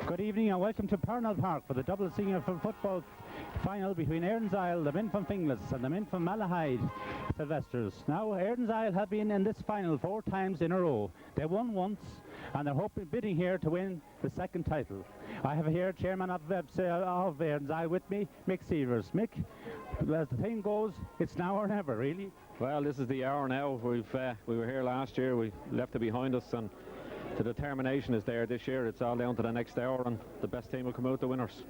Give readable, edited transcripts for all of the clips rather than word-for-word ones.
Good evening and welcome to Pernal Park for the Dublin Senior Football Final between Erin's Isle, the men from Finglas, and the men from Malahide, Sylvesters. Now, Erin's Isle have been in this final 4 times in a row. They won once and they're bidding here to win the second title. I have here Chairman of Erin's Isle with me, Mick Severs. Mick, as the thing goes, it's now or never, really. Well, this is the hour now. We were here last year, we left it behind us, and the determination is there this year. It's all down to the next hour, and the best team will come out the winners.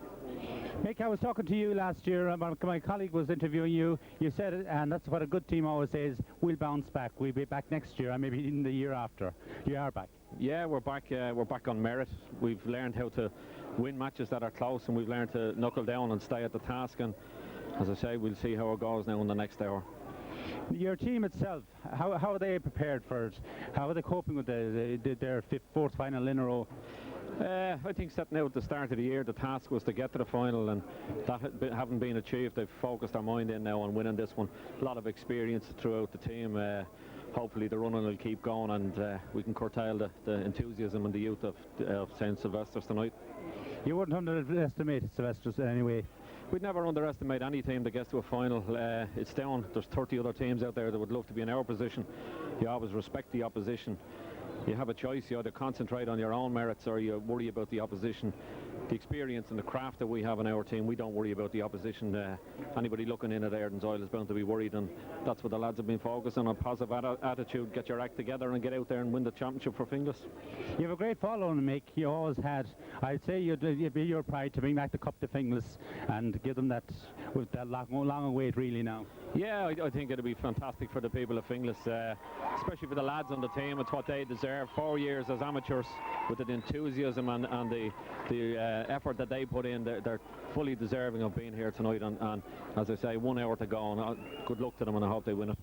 Mick, I was talking to you last year, my colleague was interviewing you. You said it, and that's what a good team always says, we'll bounce back. We'll be back next year, and maybe in the year after. You are back. Yeah, we're back on merit. We've learned how to win matches that are close, and we've learned to knuckle down and stay at the task, and as I say, we'll see how it goes now in the next hour. Your team itself, how are they prepared for it? How are they coping with their fourth final in a row? I think setting out at the start of the year, the task was to get to the final, and that having been achieved, they've focused their mind in now on winning this one. A lot of experience throughout the team. Hopefully the running will keep going, and we can curtail the enthusiasm and the youth of St. Sylvester's tonight. You wouldn't underestimate Sylvester's in any way? We'd never underestimate any team that gets to a final. It's down. There's 30 other teams out there that would love to be in our position. You always respect the opposition. You have a choice. You either concentrate on your own merits or you worry about the opposition. The experience and the craft that we have in our team, we don't worry about the opposition. Anybody looking in at Erin's Isle is bound to be worried, and that's what the lads have been focusing on. A positive attitude, get your act together and get out there and win the championship for Finglas. You have a great following, Mick. You always had. I'd say it'd be your pride to bring back the cup to Finglas and give them that with that long wait really now. Yeah, I think it'd be fantastic for the people of Finglas, especially for the lads on the team. It's what they deserve. 4 years as amateurs with the enthusiasm and the effort that they put in. They're fully deserving of being here tonight, and as I say, 1 hour to go, and good luck to them, and I hope they win it.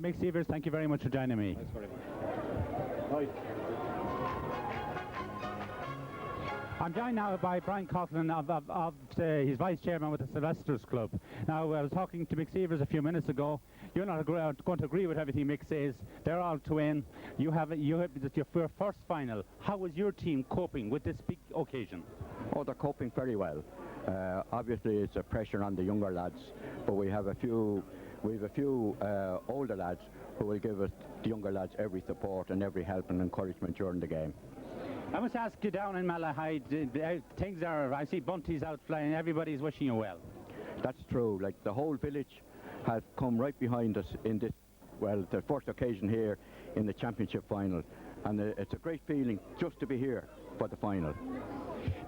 Mick Severs, thank you very much for joining me. Thanks very much. Bye. I'm joined now by Brian Coughlin he's vice chairman with the Sylvester's Club. Now, I was talking to Mick Severs a few minutes ago. You're not going to agree with everything Mick says. They're all to win. You have your first final. How was your team coping with this big occasion? Oh, they're coping very well. Obviously, it's a pressure on the younger lads, but we have a few older lads who will give us, the younger lads, every support and every help and encouragement during the game. I must ask you, down in Malahide, things are, I see bunties out flying, everybody's wishing you well. That's true. Like, the whole village has come right behind us in this, well, the first occasion here in the championship final, and it's a great feeling just to be here for the final.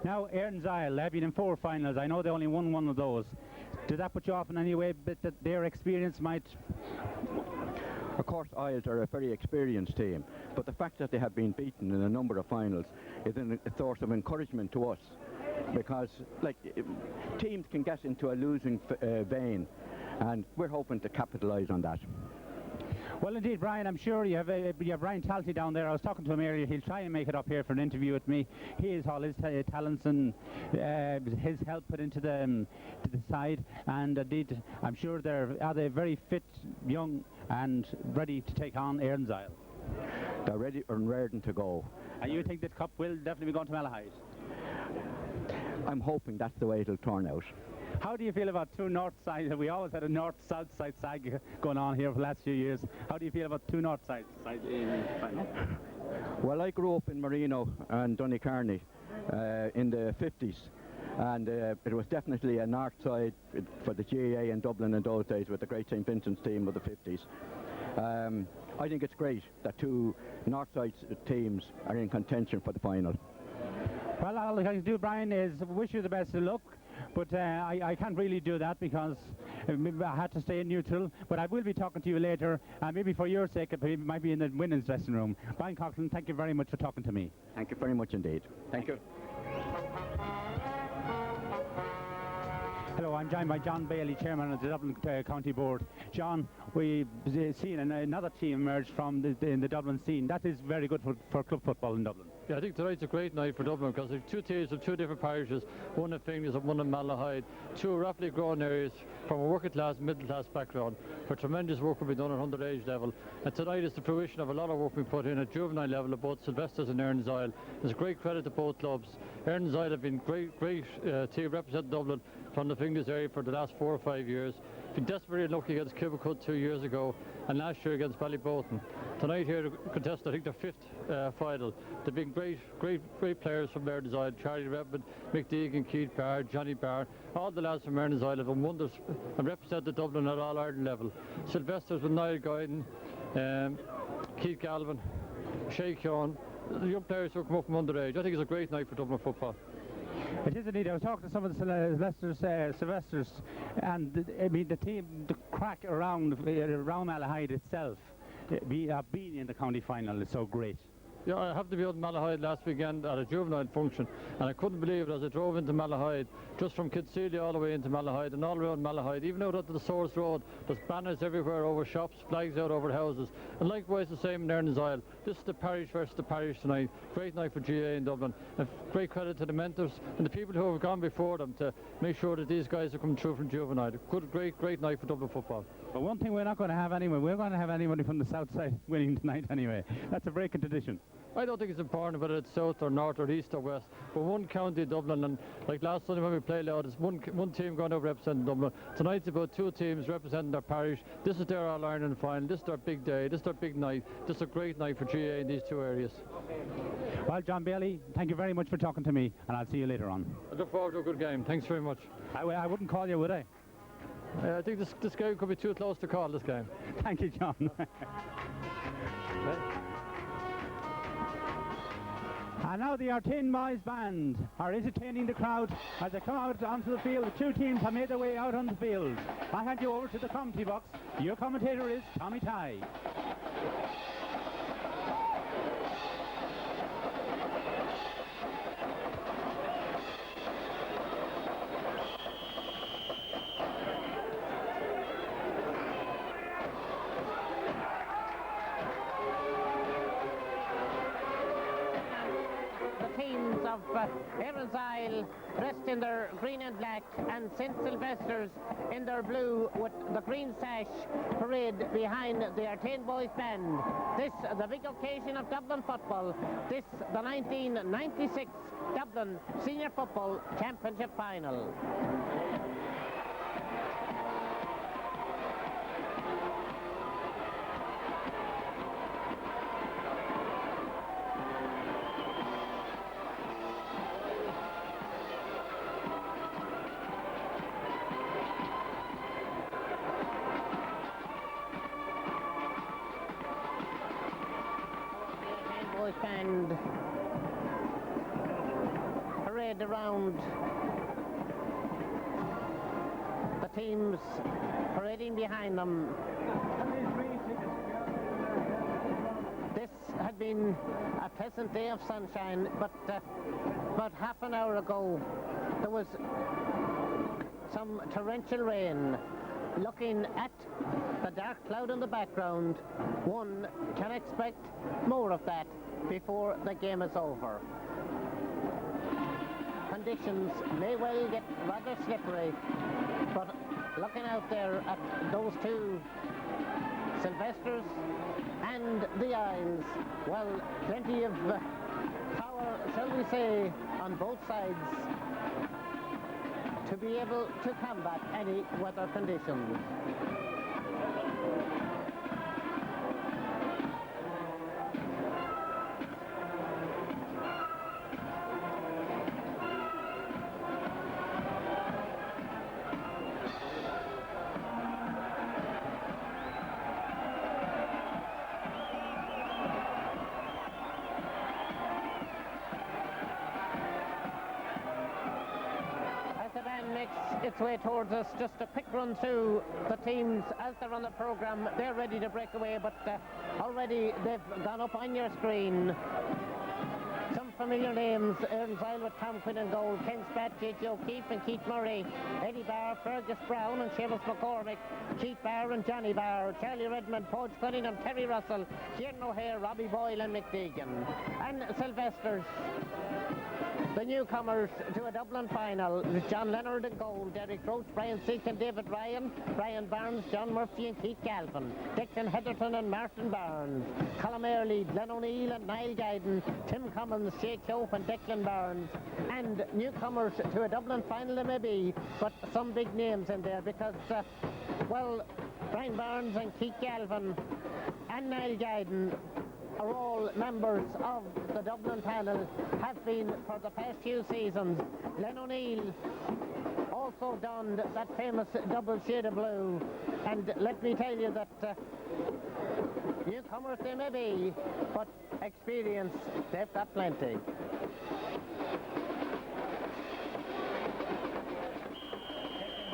Now, Erin's Isle, they've been in 4 finals. I know they only won 1 of those. Did that put you off in any way, but that their experience might... Of course, Isles are a very experienced team, but the fact that they have been beaten in a number of finals is a source of encouragement to us, because like teams can get into a losing vein, and we're hoping to capitalise on that. Well, indeed, Brian, I'm sure you have Brian Talty down there. I was talking to him earlier. He'll try and make it up here for an interview with me. He has all his talents and his help put into to the side, and indeed, I'm sure they're very fit, young, and ready to take on Erin's Isle. They're ready and ready to go. And you think that cup will definitely be going to Malahide? I'm hoping that's the way it'll turn out. How do you feel about 2 north sides? We always had a north-south side sag going on here for the last few years. How do you feel about 2 north sides in the final? Well, I grew up in Marino and Donnycarney in the 50s, and it was definitely a north side for the GAA in Dublin in those days with the great St. Vincent's team of the 50s. I think it's great that 2 north side teams are in contention for the final. Well, all I can do, Brian, is wish you the best of luck. But I can't really do that because I had to stay neutral. But I will be talking to you later, and maybe for your sake, it might be in the women's dressing room. Brian Coughlin, thank you very much for talking to me. Thank you very much indeed. Thank you. Hello, I'm joined by John Bailey, chairman of the Dublin County Board. John, we've seen another team emerge from in the Dublin scene. That is very good for club football in Dublin. Yeah, I think tonight's a great night for Dublin because there's two teams of two different parishes, one in Finglas and one in Malahide, two rapidly growing areas from a working class, middle class background, where tremendous work will be done at underage level. And tonight is the fruition of a lot of work being put in at juvenile level of both Sylvester's and Erin's Isle. There's great credit to both clubs. Erin's Isle have been great team representing Dublin from the Finglas area for the last 4 or 5 years. Been desperately lucky against Kilmacud 2 years ago, and last year against Ballyboten. Tonight here to contest, I think, their fifth final. They've been great players from Erin's Isle. Charlie Redmond, Mick Deegan, Keith Barr, Johnny Barr, all the lads from Erin's Isle have done wonders and represented Dublin at all Ireland level. Sylvester's with Niall Guyton, Keith Galvin, Shay Keown, the young players who come up from underage. I think it's a great night for Dublin football. It is indeed. I was talking to some of the Sylvesters, and I mean the team, the crack around Malahide itself, being in the county final is so great. Yeah, I happened to be out in Malahide last weekend at a juvenile function, and I couldn't believe it as I drove into Malahide, just from Kidsealy all the way into Malahide and all around Malahide, even out onto the Source Road. There's banners everywhere over shops, flags out over houses, and likewise the same in Erin's Isle. This is the parish versus the parish tonight. Great night for GA in Dublin, and great credit to the mentors and the people who have gone before them to make sure that these guys are coming through from juvenile. Great night for Dublin football. But one thing we're not going to have anyway, we're going to have anybody from the south side winning tonight anyway. That's a breaking tradition. I don't think it's important whether it's south or north or east or west, but one county, Dublin, and like last Sunday when we played out, it's one team going over representing Dublin. Tonight's about two teams representing their parish. This is their All-Ireland final. This is their big day. This is their big night. This is a great night for GA in these two areas. Well, John Bailey, thank you very much for talking to me, and I'll see you later on. I look forward to a good game. Thanks very much. I wouldn't call you, would I? I think this game could be too close to call, this game. Thank you, John. And now the Artin Boys Band are entertaining the crowd as they come out onto the field. The two teams have made their way out on the field. I hand you over to the commentary box. Your commentator is Tommy Tighe. Erin's Isle dressed in their green and black, and St. Sylvester's in their blue with the green sash parade behind the Artin Boys Band. This, the big occasion of Dublin football. This, the 1996 Dublin Senior Football Championship Final. And parade around the teams parading behind them. This had been a pleasant day of sunshine, but about half an hour ago there was some torrential rain. Looking at the dark cloud in the background, one can expect more of that before the game is over. Conditions may well get rather slippery, but looking out there at those two, Sylvesters and the Isles, well, plenty of power, shall we say, on both sides to be able to combat any weather conditions. Its way towards us, just a quick run through the teams as they're on the programme. They're ready to break away, but already they've gone up on your screen. Some familiar names. Erin's Isle with Tom Quinn in goal, Ken Spratt, J.J. O'Keefe and Keith Murray, Eddie Barr, Fergus Brown and Seamus McCormick, Keith Barr and Johnny Barr, Charlie Redmond, Podge Cunningham, Terry Russell, Kieran O'Hare, Robbie Boyle and Mick Deegan. And Sylvester's. The newcomers to a Dublin final, John Leonard in goal, Derek Roach, Brian Seek and David Ryan, Brian Barnes, John Murphy and Keith Galvin, Declan Heatherton and Martin Barnes, Colm Early, Glenn O'Neill and Niall Guyden, Tim Cummins, Shay Clough and Declan Barnes. And newcomers to a Dublin final there may be, but some big names in there because, well, Brian Barnes and Keith Galvin and Niall Guyden are all members of the Dublin panel, have been for the past few seasons. Glenn O'Neill also donned that famous double shade of blue, and let me tell you that newcomers they may be, but experience they've got plenty.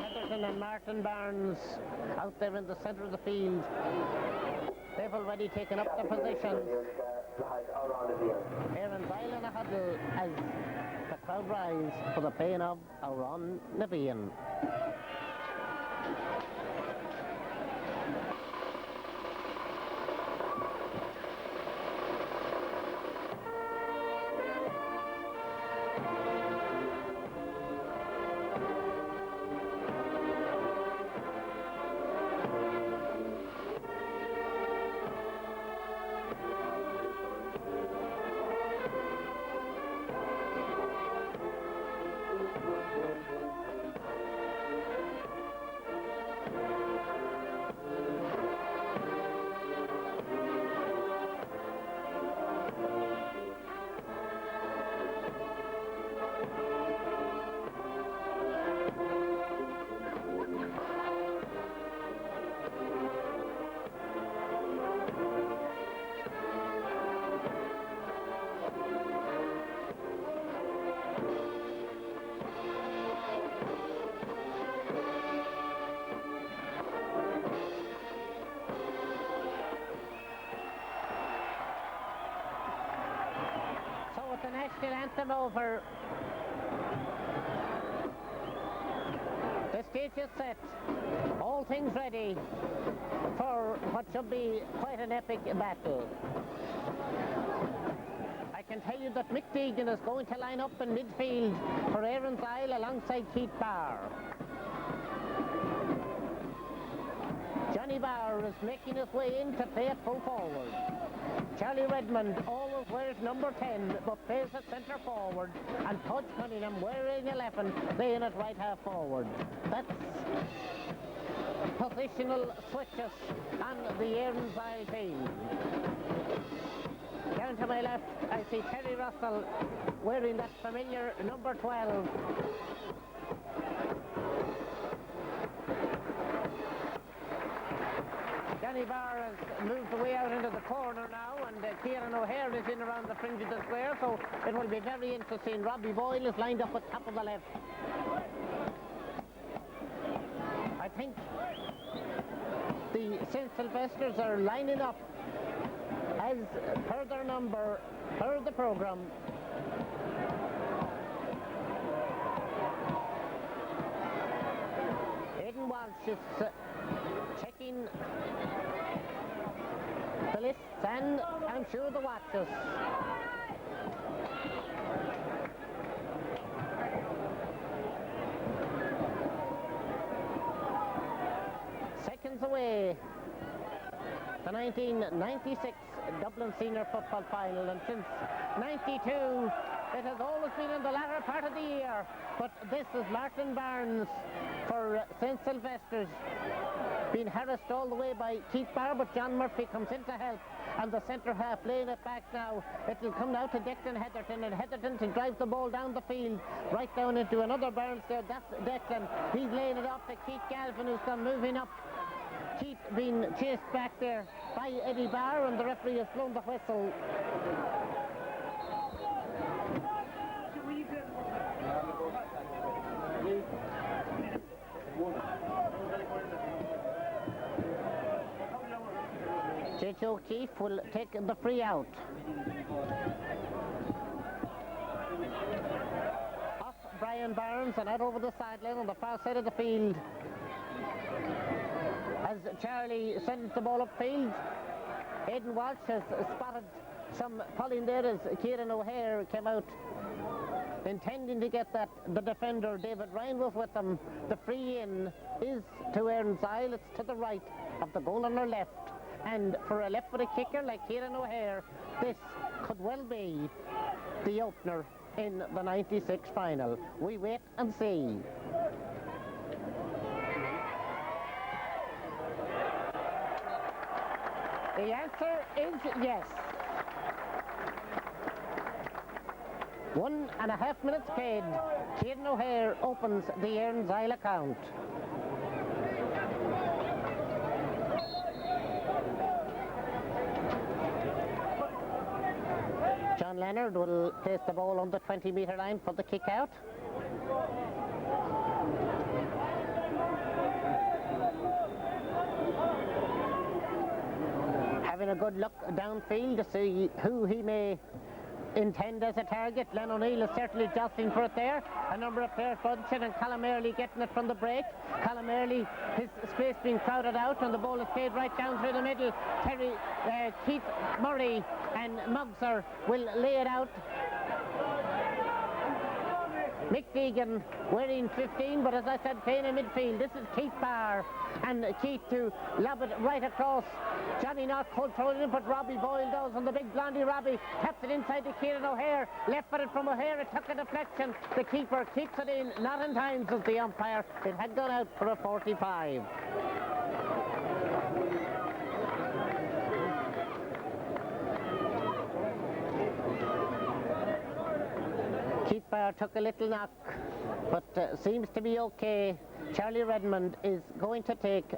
Heatherton and Martin Barnes out there in the centre of the field. They've already taken up their positions. Erin's Isle in a huddle as the crowd rise for the playing of Aron Navian. The national anthem over. The stage is set. All things ready for what should be quite an epic battle. I can tell you that Mick Deegan is going to line up in midfield for Erin's Isle alongside Keith Barr. Johnny Barr is making his way in to play at full forward. Charlie Redmond always wears number 10 but plays at centre forward, and Podge Cunningham wearing 11 playing at right half forward. That's positional switches on the Erin's Isle team. Down to my left I see Terry Russell wearing that familiar number 12. Johnny Barr has moved away out into the corner now, and Kieran O'Hare is in around the fringe of the square, so it will be very interesting. Robbie Boyle is lined up at top of the left. I think the St. Sylvesters are lining up as per their number, per the programme. Aidan Walsh is checking the lists and I'm sure the watches. Seconds away, the 1996 Dublin Senior Football Final, and since 92 it has always been in the latter part of the year, but this is Martin Barnes for St. Sylvester's, being harassed all the way by Keith Barr, but John Murphy comes in to help, and the centre half laying it back now. It will come now to Declan Heatherton, and Heatherton to drive the ball down the field, right down into another Barnes there. That's Declan. He's laying it off to Keith Galvin, who's gone moving up. Keith being chased back there by Eddie Barr, and the referee has blown the whistle. J.J. O'Keefe will take the free out. Collins, and out over the sideline on the far side of the field as Charlie sends the ball upfield. Aidan Walsh has spotted some pulling there as Kieran O'Hare came out intending to get that. The defender David Ryan was with them. The free in is to Erin's Isle. It's to the right of the goal on their left, and for a left-footed kicker like Kieran O'Hare, this could well be the opener in the 96 final. We wait and see. The answer is yes. 1.5 minutes paid. Kieran O'Hare opens the Erin's Isle account. John Leonard will place the ball on the 20-metre line for the kick out. Having a good look downfield to see who he may intend as a target. Len O'Neill is certainly jostling for it there. A number of players bunching, and Callum Early getting it from the break. Callum Early, his space being crowded out, and the ball is played right down through the middle. Keith Murray and Mugser will lay it out. Mick Deegan wearing 15, but as I said, playing in midfield. This is Keith Barr, and Keith to lob it right across. Johnny Knott could throw it in, but Robbie Boyle does, and the big blondie Robbie taps it inside to Kieran O'Hare. Left-footed from O'Hare, it took a deflection. The keeper keeps it in, not in time, says the umpire. It had gone out for a 45. Keith Barr took a little knock, but seems to be okay. Charlie Redmond is going to take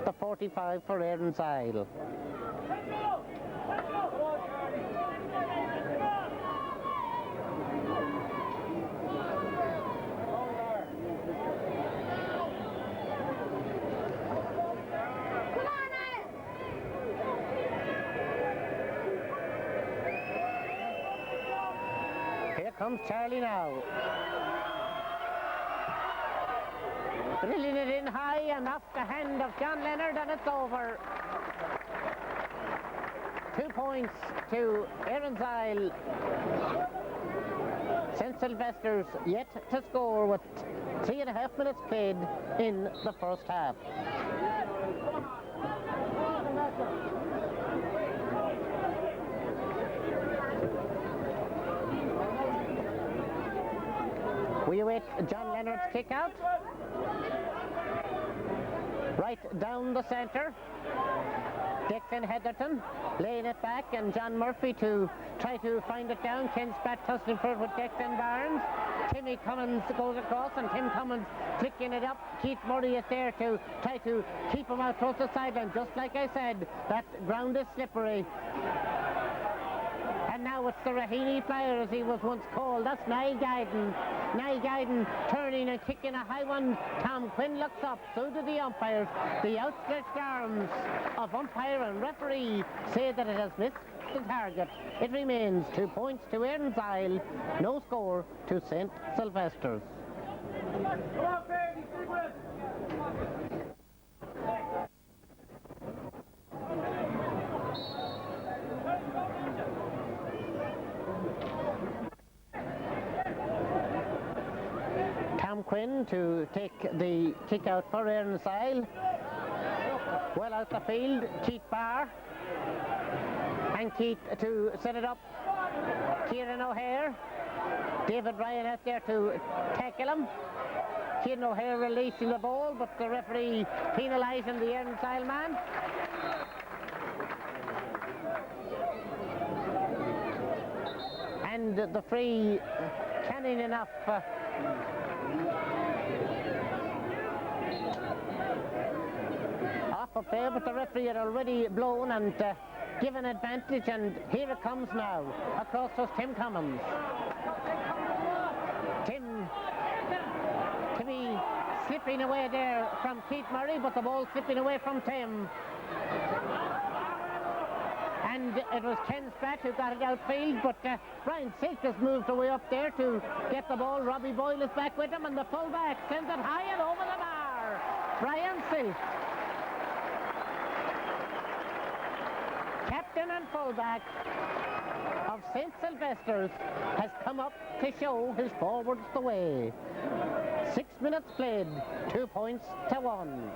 the 45 for Erin's Isle. Here comes Charlie now. Drilling it in high and off the hand of John Leonard, and it's over. 2 points to Erin's Isle. St. Sylvester's yet to score with 3.5 minutes played in the first half. We await John Leonard's kick out. Right down the centre. Declan Heatherton laying it back, and John Murphy to try to find it down. Ken Spratt tussling for it with Declan Barnes. Timmy Cummins goes across, and Tim Cummins flicking it up. Keith Murray is there to try to keep him out towards the sideline. Just like I said, that ground is slippery. And now it's the Raheny Flyer, as he was once called. That's Niall Guyden. Niall Guyden turning and kicking a high one. Tom Quinn looks up, so do the umpires. The outstretched arms of umpire and referee say that it has missed the target. It remains 2 points to Erin's Isle, no score to St. Sylvester's. Tom Quinn to take the kick out for Erin's Isle. Well out the field, Keith Barr. And Keith to set it up. Kieran O'Hare. David Ryan out there to tackle him. Kieran O'Hare releasing the ball, but the referee penalising the Erin's Isle man. And the free canning enough off of there, but the referee had already blown and given advantage, and here it comes now. Across was Tim Cummins. Timmy slipping away there from Keith Murray, but the ball slipping away from Tim. And and it was Ken Spratt who got it outfield, but Brian Silk has moved away up there to get the ball. Robbie Boyle is back with him, and the fullback sends it high and over the bar. Brian Silk, captain and fullback of St. Sylvester's, has come up to show his forwards the way. 6 minutes played, 2 points to 1.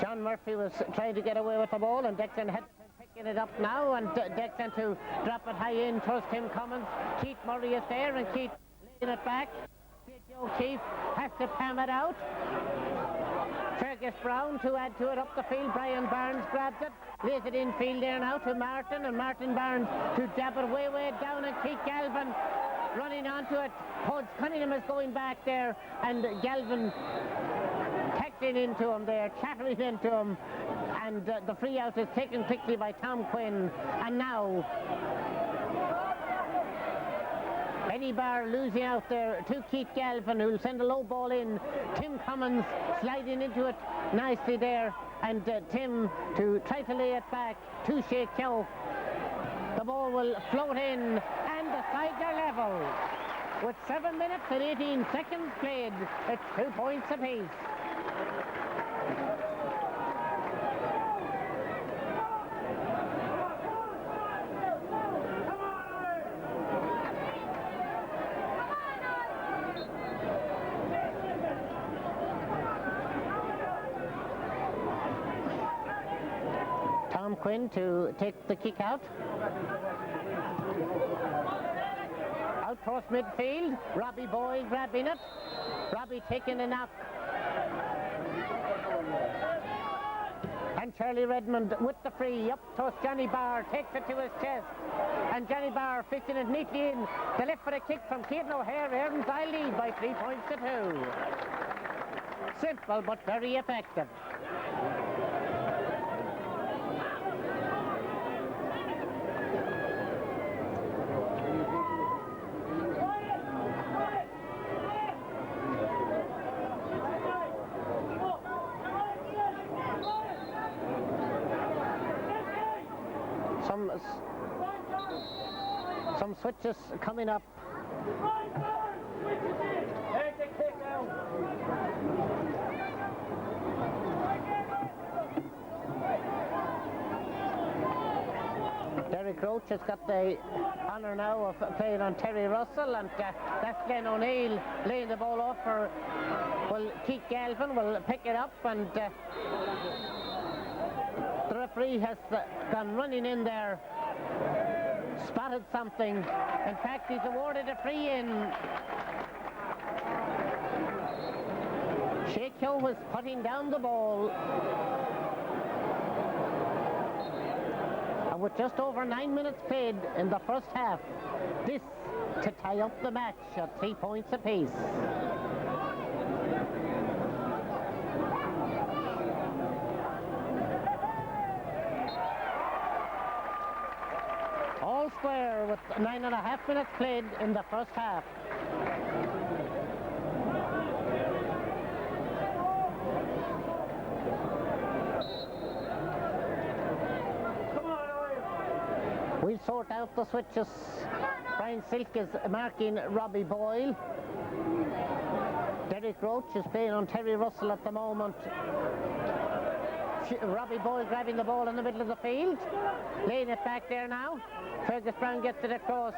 John Murphy was trying to get away with the ball, and Declan had picking it up now, and Declan to drop it high in towards Tim Cummins. Keith Murray is there, and Keith laying it back. Joe Keith has to palm it out. Fergus Brown to add to it up the field. Brian Barnes grabs it, lays it infield there now to Martin, and Martin Barnes to jab it way down, and Keith Galvin running onto it. Hodge Cunningham is going back there, and Galvin tackling into him there, chattering into him, and the free out is taken quickly by Tom Quinn. And now Eddie Barr losing out there to Keith Galvin, who'll send a low ball in. Tim Cummins sliding into it nicely there, and Tim to try to lay it back to Shea Keogh. The ball will float in, and the sides are level. With 7 minutes and 18 seconds played, it's 2 points apiece. Tom Quinn to take the kick out. Out towards midfield. Robbie Boyle grabbing it. Robbie taking a knock. And Charlie Redmond with the free. Up towards Johnny Barr. Takes it to his chest. And Johnny Barr fitting it neatly in. The left for a kick from Caden O'Hare. Erin's I lead by 3 points to 2. Simple but very effective. Some switches coming up. Derek Roach has got the honour now of playing on Terry Russell, and that's Glenn O'Neill laying the ball off for, well, Keith Galvin will pick it up, and the referee has gone running in there, spotted something. In fact, he's awarded a free in. Shea Keogh was putting down the ball. And with just over 9 minutes played in the first half, this to tie up the match at 3 points apiece. All square with 9.5 minutes played in the first half. We'll sort out the switches. Brian Silk is marking Robbie Boyle. Derek Roach is playing on Terry Russell at the moment. Robbie Boyle grabbing the ball in the middle of the field, laying it back there now. Fergus Brown gets it across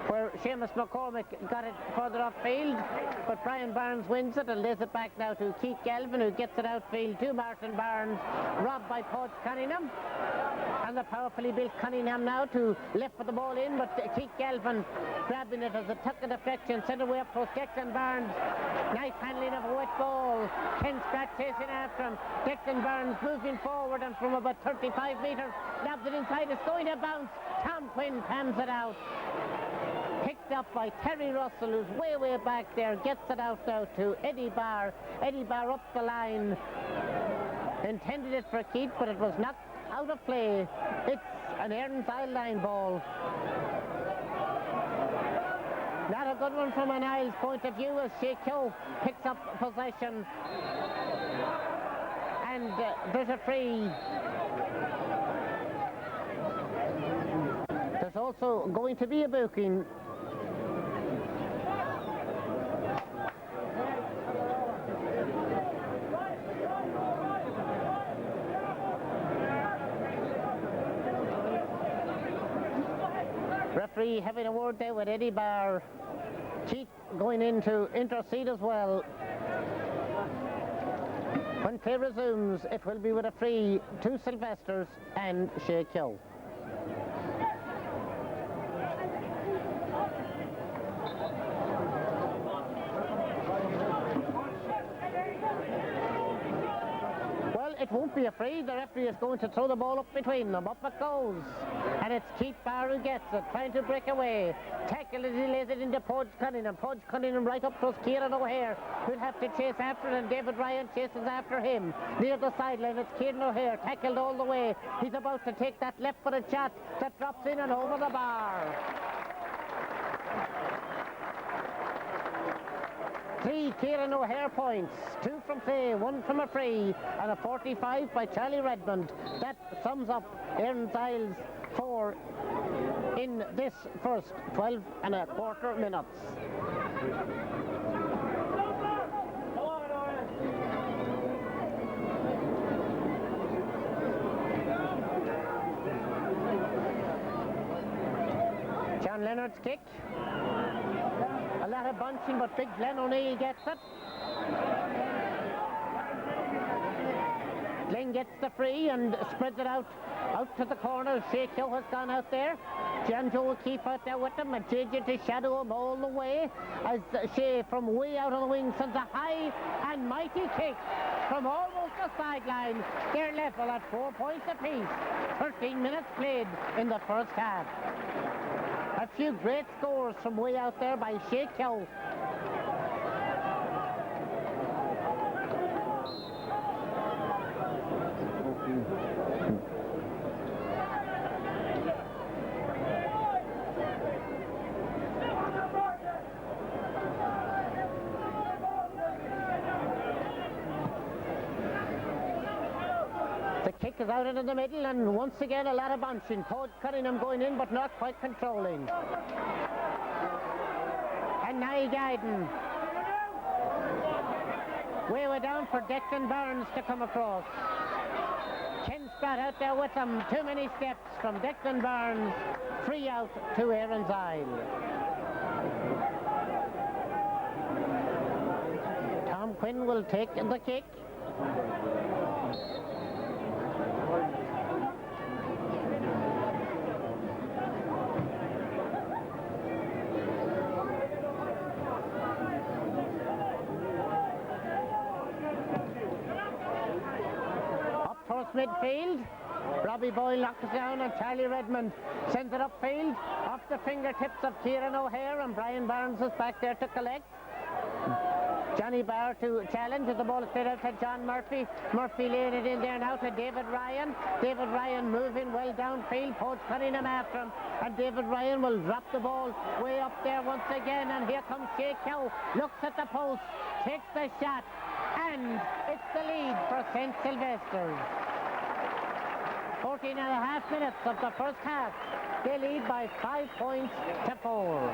where Seamus McCormick got it further upfield, but Brian Barnes wins it and lays it back now to Keith Galvin, who gets it outfield to Martin Barnes, robbed by Podge Cunningham. And the powerfully built Cunningham now to left for the ball in, but Keith Galvin grabbing it as a tuck and deflection, sent away up to Declan Barnes. Nice handling of a wet ball. Ken Spratt chasing after him. Declan Barnes moving forward, and from about 35 metres, lobs it inside. It's going to bounce. Tom Quinn pans it out. Picked up by Terry Russell, who's way back there. Gets it out now to Eddie Barr. Eddie Barr up the line. Intended it for Keith, but it was knocked out of play. It's an Erin's Isle line ball. Not a good one from an Isles point of view as Sheikho picks up possession. And there's a free. There's also going to be a booking. Referee having a word there with Eddie Barr. Keith going in to intercede as well. When play resumes, it will be with a free to Sylvesters and Sheikho. It won't be a free. The referee is going to throw the ball up between them. Up it goes. And it's Keith Barr who gets it, trying to break away. Tackle as he lays it into Podge Cunningham. Podge Cunningham right up to Kieran O'Hare, who'll have to chase after it, and David Ryan chases after him. Near the sideline, it's Kieran O'Hare, tackled all the way. He's about to take that left-footed shot that drops in and over the bar. 3 Kieran O'Hare points, 2 from play, 1 from a free, and a 45 by Charlie Redmond. That sums up Erin's Isles 4 in this first 12 and a quarter minutes. John Leonard's kick. A lot of bunching, but big Glenn O'Neill gets it. Glenn gets the free and spreads it out to the corner. Sheikho has gone out there. John Joe will keep out there with him, and JJ to shadow him all the way as Shea from way out on the wing sends a high and mighty kick from almost the sideline. They're level at 4 points apiece. 13 minutes played in the first half. A few great scores from way out there by Sheikho. The kick is out into the middle, and once again a lot of bunching. Podge Cunningham going in but not quite controlling. And now Guyden. Way down for Declan Barnes to come across. Ken Spratt out there with him. Too many steps from Declan Barnes. Free out to Erin's Isle. Tom Quinn will take the kick. Midfield, Robbie Boyle knocks it down, and Charlie Redmond sends it upfield off the fingertips of Kieran O'Hare, and Brian Barnes is back there to collect. Johnny Barr to challenge as the ball is played out to John Murphy. Murphy laying it in there now to David Ryan. David Ryan moving well downfield. Podge Cunningham after him, and David Ryan will drop the ball way up there once again, and here comes Sheikho. Looks at the post, takes the shot, and it's the lead for St. Sylvester's. 14 and a half minutes of the first half. They lead by 5 points to 4.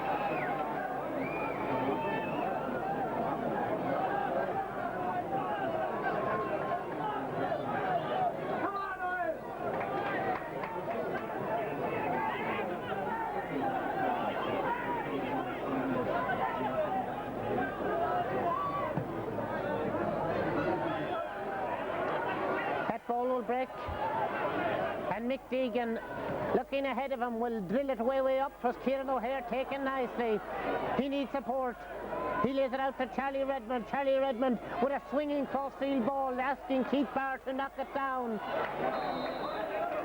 That ball will break. And Mick Deegan, looking ahead of him, will drill it way up. Was Kieran O'Hare taken nicely. He needs support. He lays it out to Charlie Redmond. Charlie Redmond with a swinging cross-field ball, asking Keith Barr to knock it down.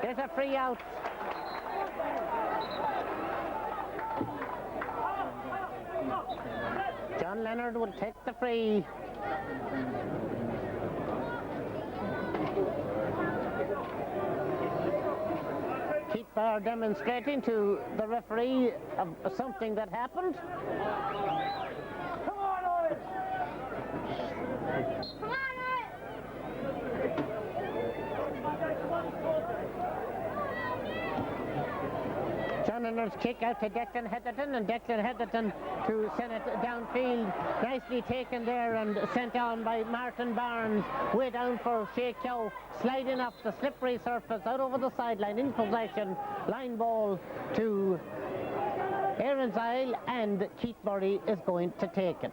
There's a free out. John Leonard will take the free. bar demonstrating to the referee of something that happened. Come on, Owen! Come on, Johnnonner's kick out to Declan Heatherton, and Declan Heatherton to send it downfield. Nicely taken there and sent on by Martin Barnes. Way down for Shea Kyo, sliding off the slippery surface out over the sideline in possession. Line ball to Erin's Isle, and Keith Murray is going to take it.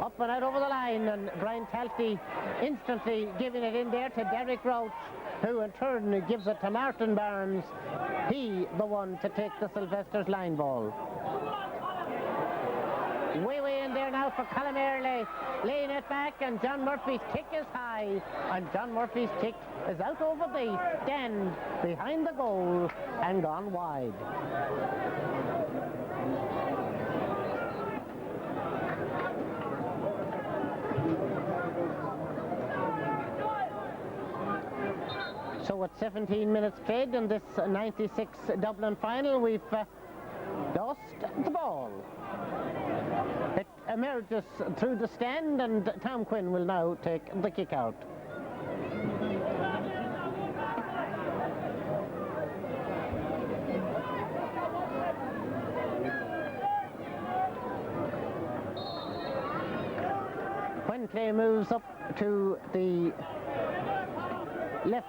Up and out over the line, and Brian Talty instantly giving it in there to Derek Roach, who in turn gives it to Martin Barnes. He the one to take the Sylvester's line ball. Way in there now for Colin Early, laying it back, and John Murphy's kick is high, and John Murphy's kick is out over the stand behind the goal and gone wide. So at 17 minutes played in this 96 Dublin final, we've lost the ball. It emerges through the stand, and Tom Quinn will now take the kick out. When play moves up to the left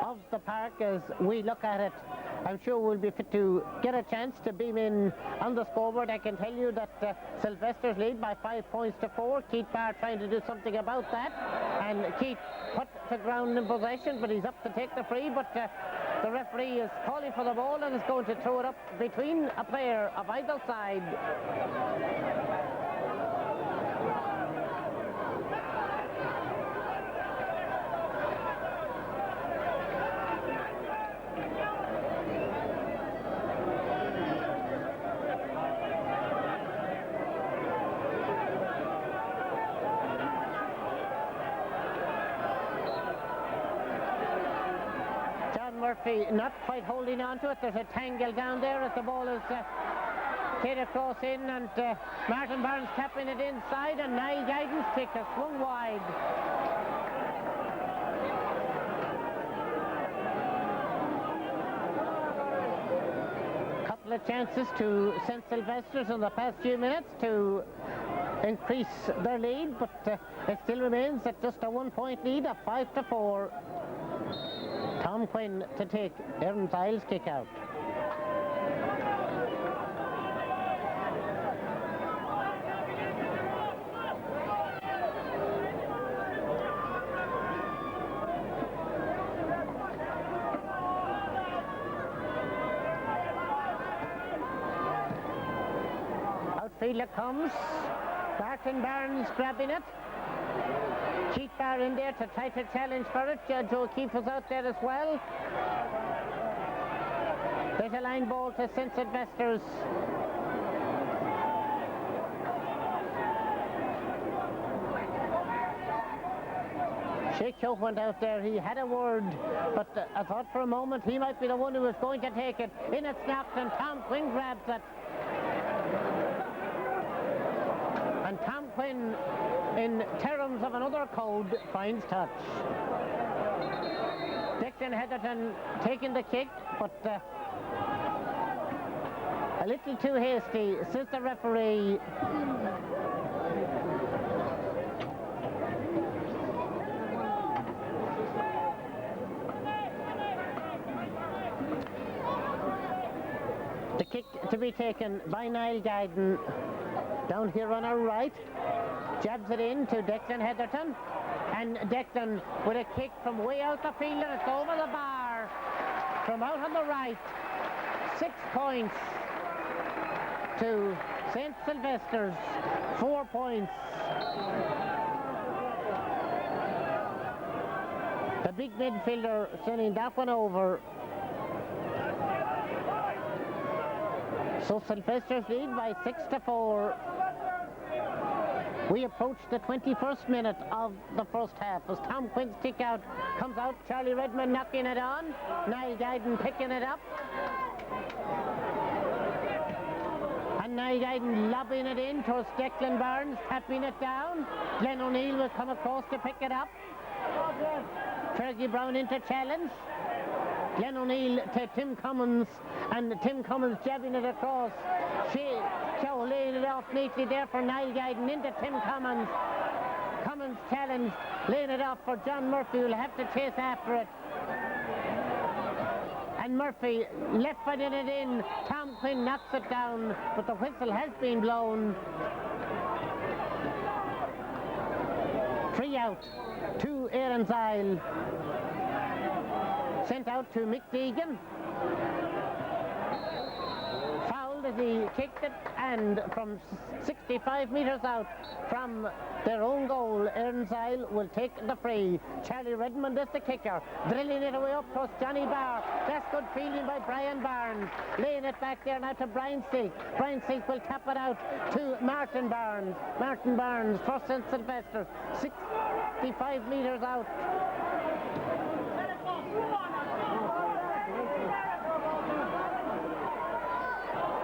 of the park as we look at it, I'm sure we'll be fit to get a chance to beam in on the scoreboard. I can tell you that Sylvester's lead by 5 points to 4. Keith Barr trying to do something about that, and Keith put the ground in possession, but he's up to take the free, but the referee is calling for the ball and is going to throw it up between a player of either side. Murphy not quite holding on to it. There's a tangle down there as the ball is played across in, and Martin Barnes tapping it inside, and Niall Guidance kick has swung wide. Couple of chances to St. Sylvester's in the past few minutes to increase their lead, but it still remains at just a 1 point lead of 5 to 4. Tom Quinn to take Erin's Isle's kick out. Outfielder comes. Martin Barnes grabbing it. Keith Barr in there to try to challenge for it. Joe O'Keefe was out there as well. There's a line ball to St. Sylvester's. Shea Kyo went out there. He had a word, but I thought for a moment he might be the one who was going to take it. In it's knocked, and Tom Quinn grabs it. And Tom Quinn, in terms of another code, finds touch. Declan Heatherton taking the kick, but a little too hasty, says the referee. The kick to be taken by Niall Guyden. Down here on our right, jabs it in to Declan Heatherton, and Declan with a kick from way out the field, and it's over the bar from out on the right. 6 points to St. Sylvester's, 4 points. The big midfielder sending that one over. So Sylvester's lead by 6 to 4. We approach the 21st minute of the first half as Tom Quinn's kick out comes out. Charlie Redmond knocking it on. Niall Guyden picking it up. And Niall Guyden lobbing it in towards Declan Barnes, tapping it down. Glenn O'Neill will come across to pick it up. Fergie Brown into challenge. Glenn O'Neill to Tim Cummins, and Tim Cummins jabbing it across. Chow laying it off neatly there for Niall Guyden into Tim Cummins. Cummins challenge, laying it off for John Murphy, who'll have to chase after it. And Murphy left-footed it in. Tom Quinn knocks it down, but the whistle has been blown. Free out to Erin's Isle. Sent out to Mick Deegan. Fouled as he kicked it, and from 65 metres out from their own goal, Erin's Isle will take the free. Charlie Redmond is the kicker, drilling it away up towards Johnny Barr. That's good fielding by Brian Barnes. Laying it back there now to Brian Silk. Brian Silk will tap it out to Martin Barnes. Martin Barnes, first and Sylvester, 65 metres out.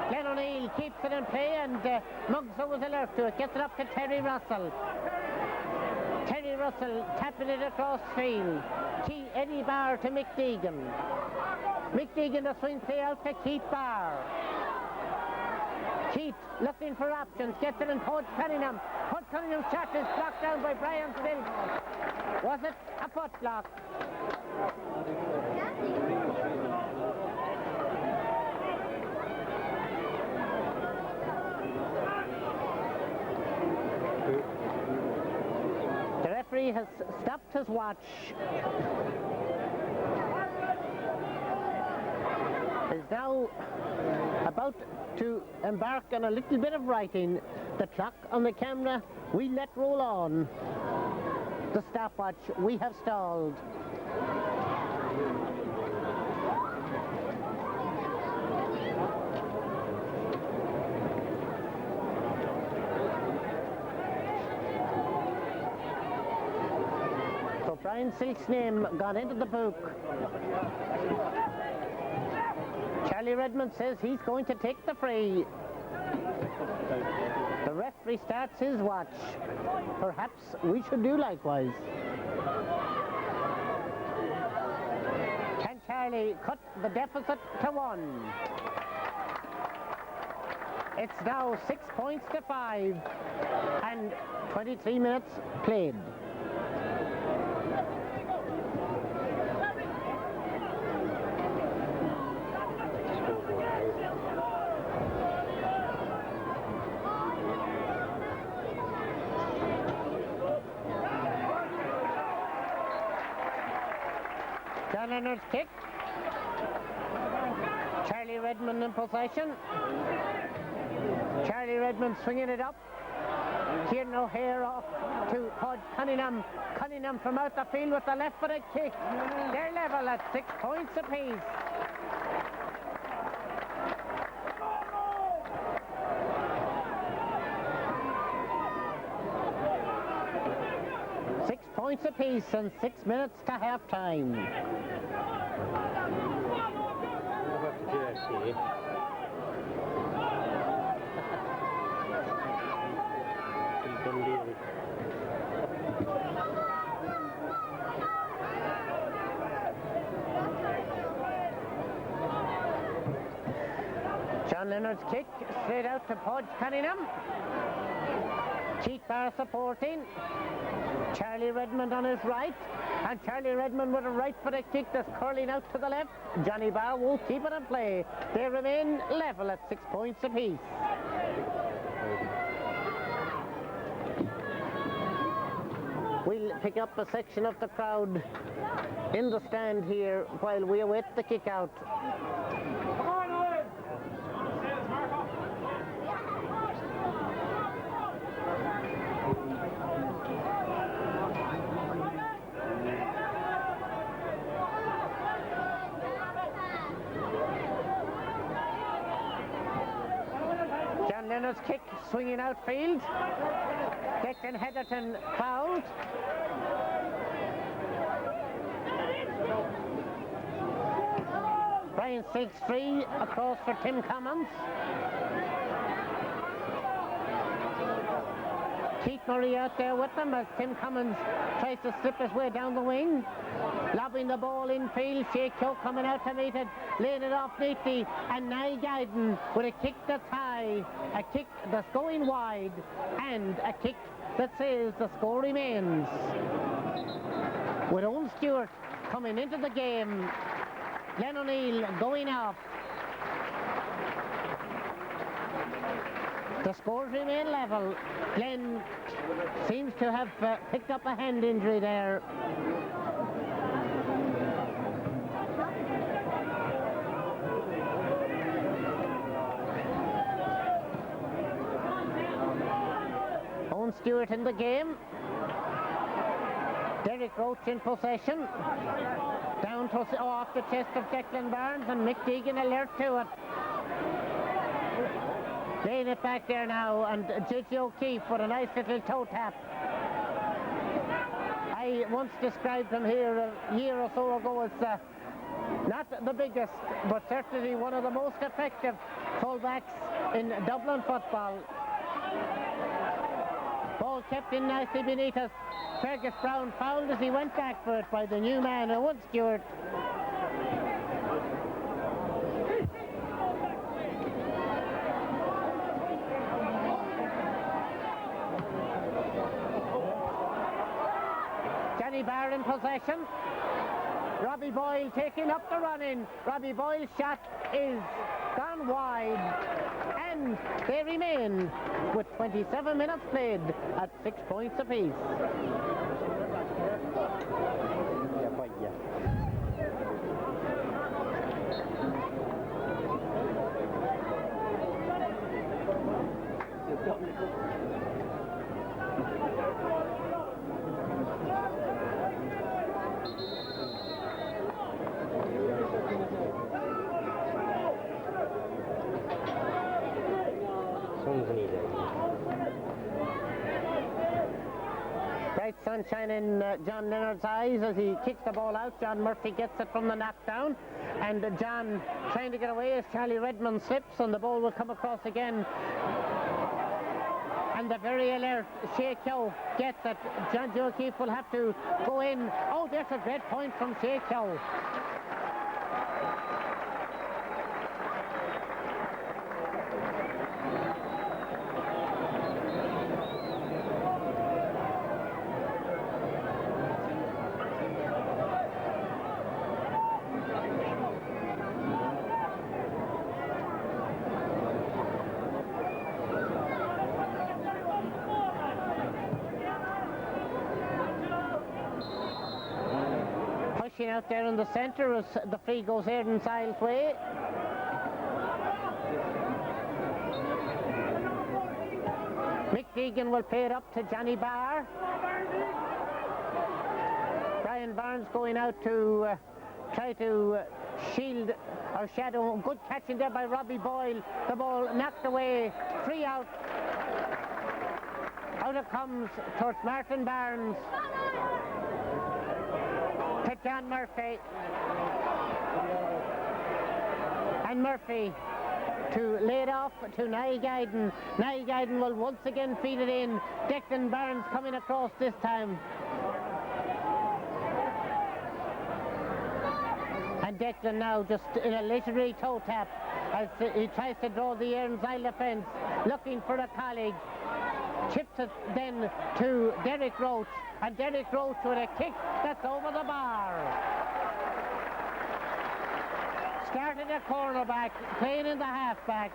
Glenn O'Neill keeps it in play, and Muggs was alert to it. Gets it up to Terry Russell. Terry Russell tapping it across field. Eddie Barr to Mick Deegan. Mick Deegan the swing play out to Keith Barr. Keith looking for options. Gets it in Pudge Cunningham. Pudge Cunningham's shot is blocked down by Brian Silk. Was it a foot block? The referee has stopped his watch. Is now about to embark on a little bit of writing. The clock on the camera we let roll on. The stopwatch we have stalled. So Brian Silk's name got into the book. Charlie Redmond says he's going to take the free. The referee starts his watch. Perhaps we should do likewise. Can Charlie cut the deficit to 1? It's now 6 points to 5 and 23 minutes played. John Leonard's kick. Charlie Redmond in possession. Charlie Redmond swinging it up. Kieran O'Hare off to Pudge Cunningham. Cunningham from out the field with the left-footed kick. They're level at 6 points apiece. Points apiece and 6 minutes to half-time. John Leonard's kick straight out to Pudge Cunningham. Keith Barr supporting. Charlie Redmond on his right, and Charlie Redmond with a right foot kick that's curling out to the left. Johnny Barr won't keep it in play. They remain level at 6 points apiece. We'll pick up a section of the crowd in the stand here while we await the kick out. Corner's kick swinging outfield. Declan Heatherton fouled. Brian Stiggs free across for Tim Commons. Keith Murray out there with them as Tim Commons tries to slip his way down the wing. Lobbing the ball infield, Shea Kyo coming out to meet it, laying it off neatly, and Nye Guyden with a kick that's high, a kick that's going wide, and a kick that says the score remains. With Owen Stewart coming into the game, Glenn O'Neill going off. The scores remain level. Glenn seems to have picked up a hand injury there. Owen Stewart in the game. Derek Roach in possession. Down to off the chest of Declan Barnes, and Mick Deegan alert to it. Laying it back there now, and Gigi O'Keefe with a nice little toe tap. I once described him here a year or so ago as not the biggest, but certainly one of the most effective fullbacks in Dublin football. Ball kept in nicely beneath us. Fergus Brown fouled as he went back for it by the new man, Owen Stewart. Johnny Barr in possession. Robbie Boyle taking up the run-in. Robbie Boyle's shot is gone wide, and they remain with 27 minutes played at 6 points apiece. Bright sunshine in John Leonard's eyes as he kicks the ball out. John Murphy gets it from the knockdown, and John trying to get away as Charlie Redmond slips, and the ball will come across again. And the very alert Shea Kyo gets it. John Joe O'Keefe will have to go in. Oh, there's a great point from Shea Kyo. Out there in the centre as the free goes Erin Sile's way. Mick Deegan will play it up to Johnny Barr. Brian Barnes going out to try to shield or shadow. Good catching there by Robbie Boyle. The ball knocked away. Free out. Out it comes towards Martin Barnes. To John Murphy. And Murphy to lay it off to Nye Guyden. Nye Guyden will once again feed it in. Declan Barnes coming across this time. And Declan now just in a leisurely toe tap as he tries to draw the Erin Isle defence, looking for a colleague. Chips it then to Derek Roach, and Derek Roach with a kick that's over the bar. Started a cornerback, playing in the halfbacks.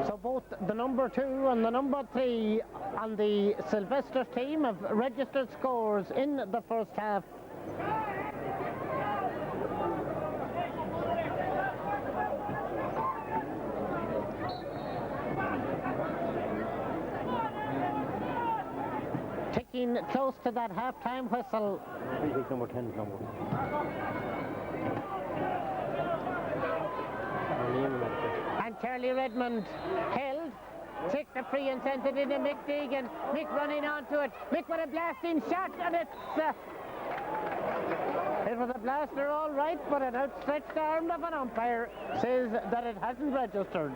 So both the number 2 and the number 3 on the Sylvester team have registered scores in the first half. getting close to that half-time whistle. Number 10 number. And Charlie Redmond held, took the free and sent it into Mick Deegan. Mick running onto it. Mick with a blasting shot, and it was a blaster all right, but an outstretched arm of an umpire says that it hasn't registered.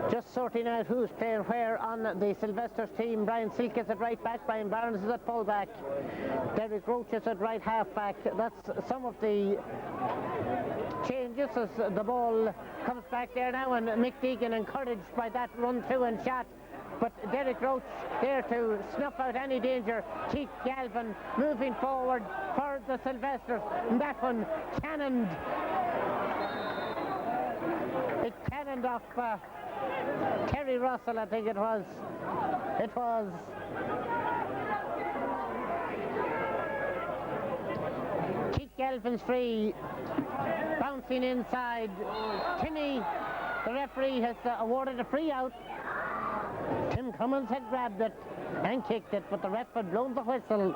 Just sorting out who's playing where on the Sylvester's team. Brian Silk is at right back, Brian Barnes is at full back, Derek Roach is at right half back. That's some of the changes as the ball comes back there now, and Mick Deegan encouraged by that run through and shot. But Derek Roach there to snuff out any danger. Keith Galvin moving forward for the Sylvesters. And that one cannoned. It cannoned off Terry Russell, I think it was. It was Keith Galvin's free, bouncing inside. Timmy, the referee, has awarded a free out. Tim Cummins had grabbed it and kicked it, but the ref had blown the whistle.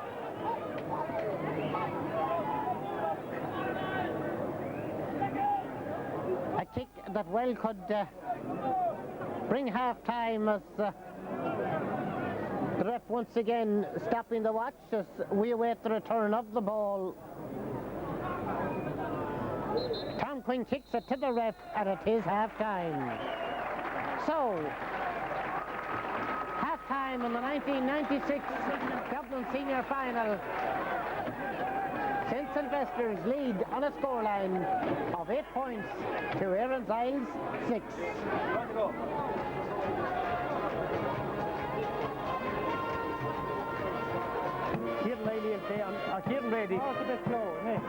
A kick that well could bring half-time as the ref once again stopping the watch as we await the return of the ball. Tom Quinn kicks it to the ref, and it is half-time. So, half-time in the 1996 Dublin Senior Final. St. Sylvester's lead on a scoreline of 8 points to Erin's Isles 6. Kieran Riley will play on, or Kieran Brady. Oh, it's a bit slow, isn't it?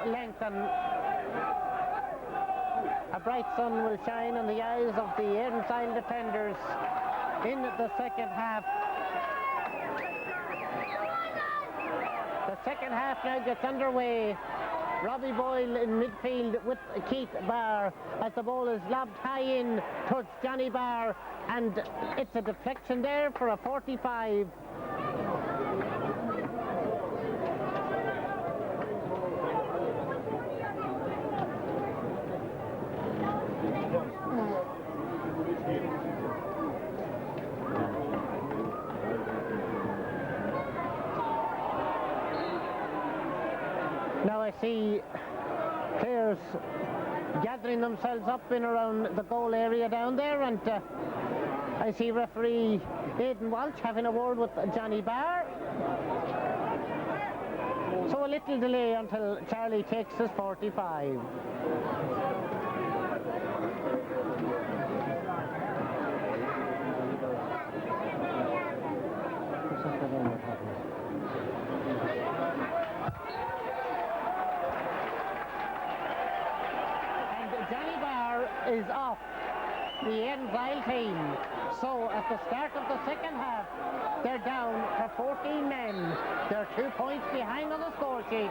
lengthen. A bright sun will shine on the eyes of the Erin Isle defenders in the second half. The second half now gets underway. Robbie Boyle in midfield with Keith Barr as the ball is lobbed high in towards Johnny Barr, and it's a deflection there for a 45. Now I see players gathering themselves up in around the goal area down there, and I see referee Aidan Walsh having a word with Johnny Barr. So a little delay until Charlie takes his 45. Is off the Ensign team. So at the start of the second half, they're down to 14 men. They're 2 points behind on the score sheet.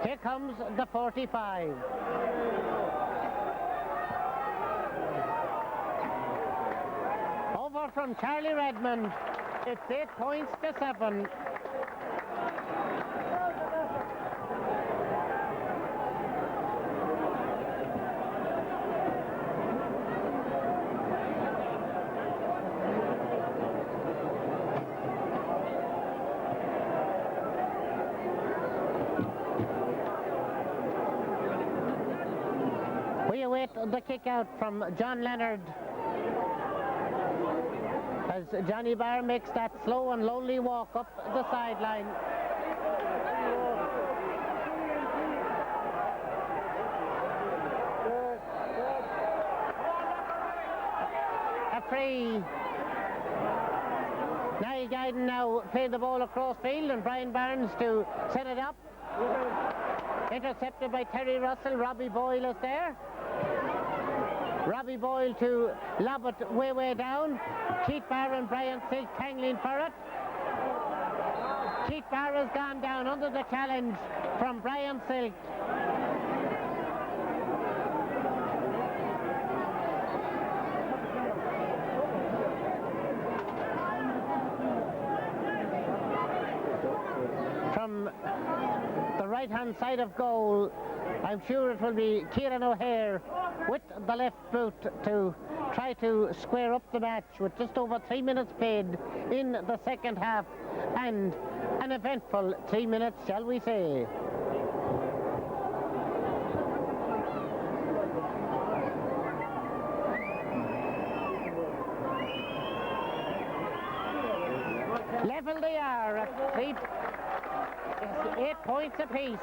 Here comes the 45. Over from Charlie Redmond. It's 8 points to 7. We await the kick out from John Leonard as Johnny Barr makes that slow and lonely walk up the sideline. A free. Niall Guyden now playing the ball across field, and Brian Barnes to set it up. Intercepted by Terry Russell. Robbie Boyle is there. Robbie Boyle to lob it way down. Keith Barr and Brian Silk tangling for it. Keith Barr has gone down under the challenge from Brian Silk. From the right-hand side of goal, I'm sure it will be Kieran O'Hare with the left boot to try to square up the match with just over 3 minutes played in the second half, and an eventful 3 minutes, shall we say. Level they are at 8 points apiece.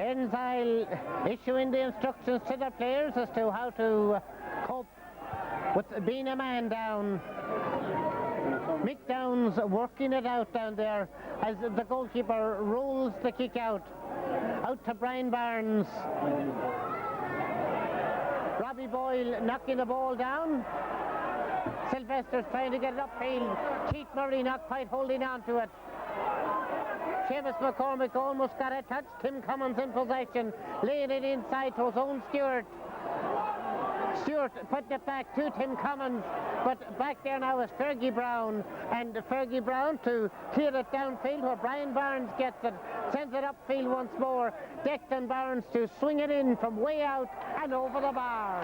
Ensign issuing the instructions to the players as to how to cope with being a man down. Mick Downs working it out down there as the goalkeeper rolls the kick out to Brian Barnes. Robbie Boyle knocking the ball down. Sylvester's trying to get it upfield. Keith Murray not quite holding on to it. Seamus McCormick almost got a touch. Tim Cummins in possession, laying it inside to his own Stewart. Stewart put it back to Tim Cummins, but back there now is Fergie Brown, and Fergie Brown to clear it downfield where Brian Barnes gets it, sends it upfield once more. Declan Barnes to swing it in from way out and over the bar.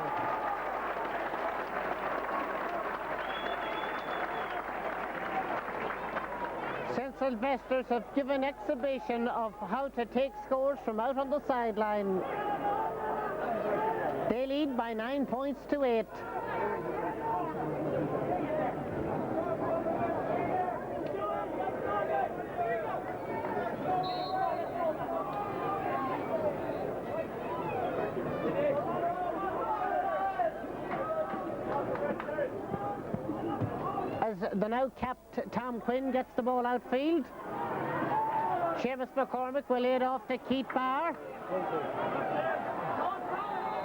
St. Sylvester's have given exhibition of how to take scores from out on the sideline. They lead by 9 points to 8. As the now capped Tom Quinn gets the ball outfield, Seamus McCormick will lay it off to Keith Barr.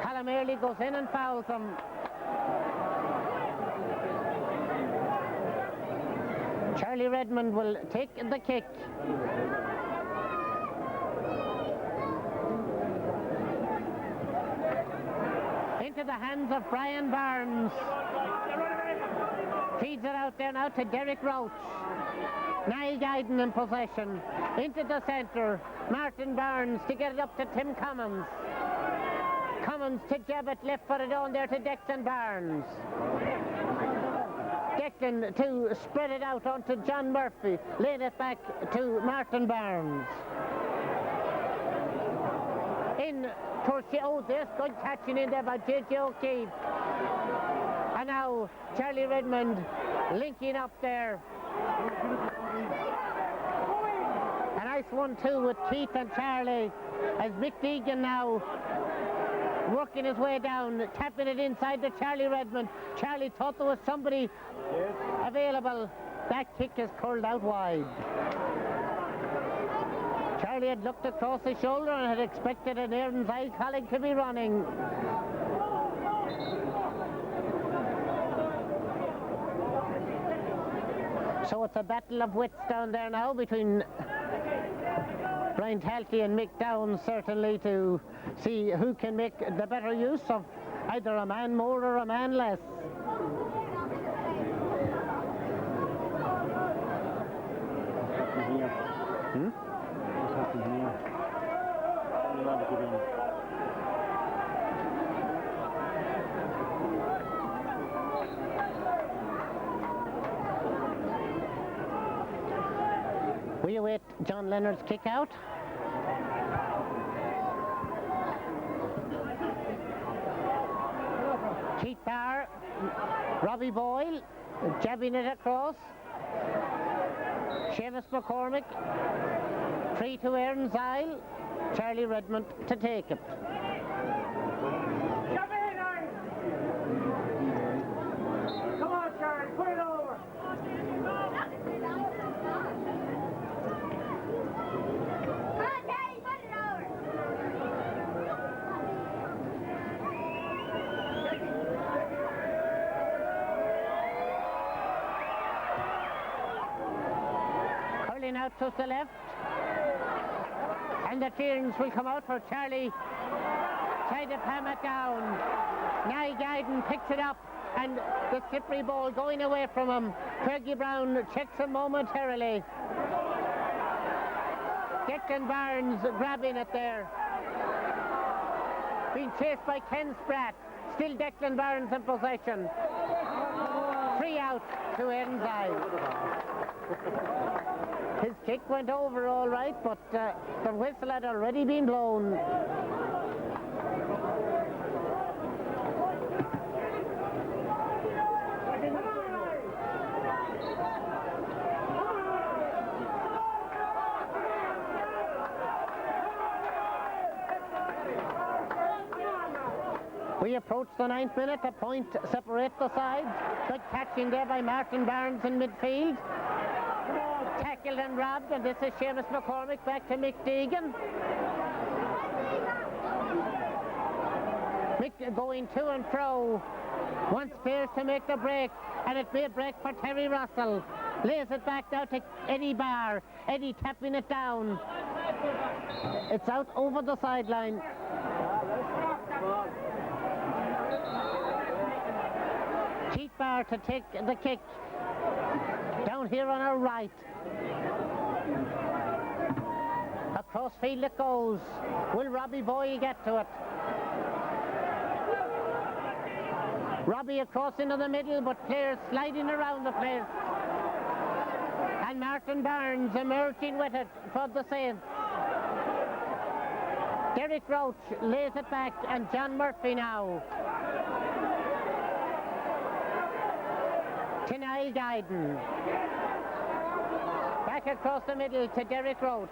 Callum Early goes in and fouls him. Charlie Redmond will take the kick. Into the hands of Brian Barnes. Feeds it out there now to Derek Roach. Niall Guyden in possession. Into the centre. Martin Barnes to get it up to Tim Cummins. Cummins to jab it left-footed on there to Declan Barnes. Declan to spread it out onto John Murphy. Laid it back to Martin Barnes. In towards there's good catching in there by J.J. O'Keefe. And now Charlie Redmond linking up there. A nice 1-2 with Keith and Charlie as Mick Deegan now working his way down, tapping it inside to Charlie Redmond. Charlie thought there was somebody available. That kick is curled out wide. Charlie had looked across his shoulder and had expected an Erin's Isle colleague to be running. So it's a battle of wits down there now between Brian Talty and Mick Downs, certainly, to see who can make the better use of either a man more or a man less. We await John Leonard's kick out. Keith Barr, Robbie Boyle, jabbing it across. Seamus McCormick, free to Erin's Isle. Charlie Redmond to take it. Come on, Charlie, put it over. Curling out to the left. And the clearance will come out for Charlie. Tried to palm it down. Niall Guyden picks it up. And the slippery ball going away from him. Fergie Brown checks him momentarily. Declan Barnes grabbing it there. Being chased by Ken Spratt. Still Declan Barnes in possession. 3 out to Erin's Isle. His kick went over all right, but the whistle had already been blown. We approach the 9th minute. A point separates the sides. Good catching there by Martin Barnes in midfield. Tackled and robbed, and this is Seamus McCormick back to Mick Deegan. Mick going to and fro. Wants players to make the break, and it may break for Terry Russell. Lays it back now to Eddie Barr. Eddie tapping it down. It's out over the sideline. Keith Barr to take the kick. Down here on our right. Across field it goes. Will Robbie Boyle get to it? Robbie across into the middle, but players sliding around the place. And Martin Barnes emerging with it for the Saints. Derek Roach lays it back, and John Murphy now. To Niall Guyden. Back across the middle to Derek Roach.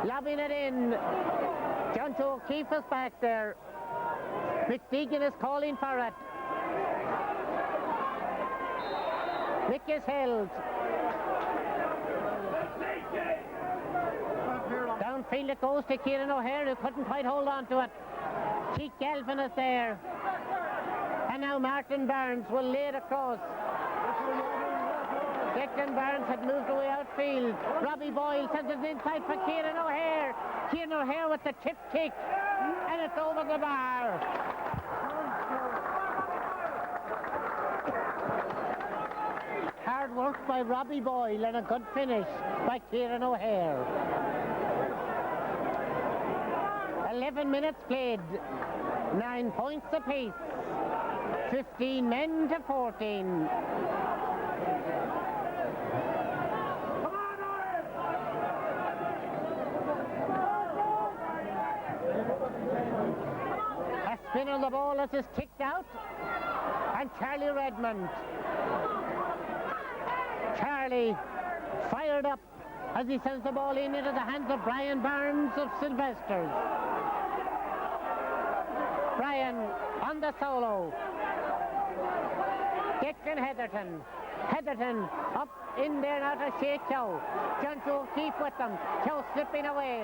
Lobbing it in. John Joe O'Keefe is back there. Mick Deegan is calling for it. Mick is held. Downfield it goes to Kieran O'Hare, who couldn't quite hold on to it. Keith Galvin is there. And now Martin Barnes will lay it across. Declan Barnes had moved away outfield. Robbie Boyle sends it inside for Kieran O'Hare. Kieran O'Hare with the chip kick, and it's over the bar. Hard work by Robbie Boyle and a good finish by Kieran O'Hare. 11 minutes played, 9 points apiece, 15 men to 14. A spin on the ball as it's kicked out, and Charlie Redmond. Charlie fired up as he sends the ball in into the hands of Brian Barnes of Sylvester. Brian on the solo. Declan Heatherton. Heatherton up in there now to Shea Chow. John Joe Keefe with them. Chow slipping away.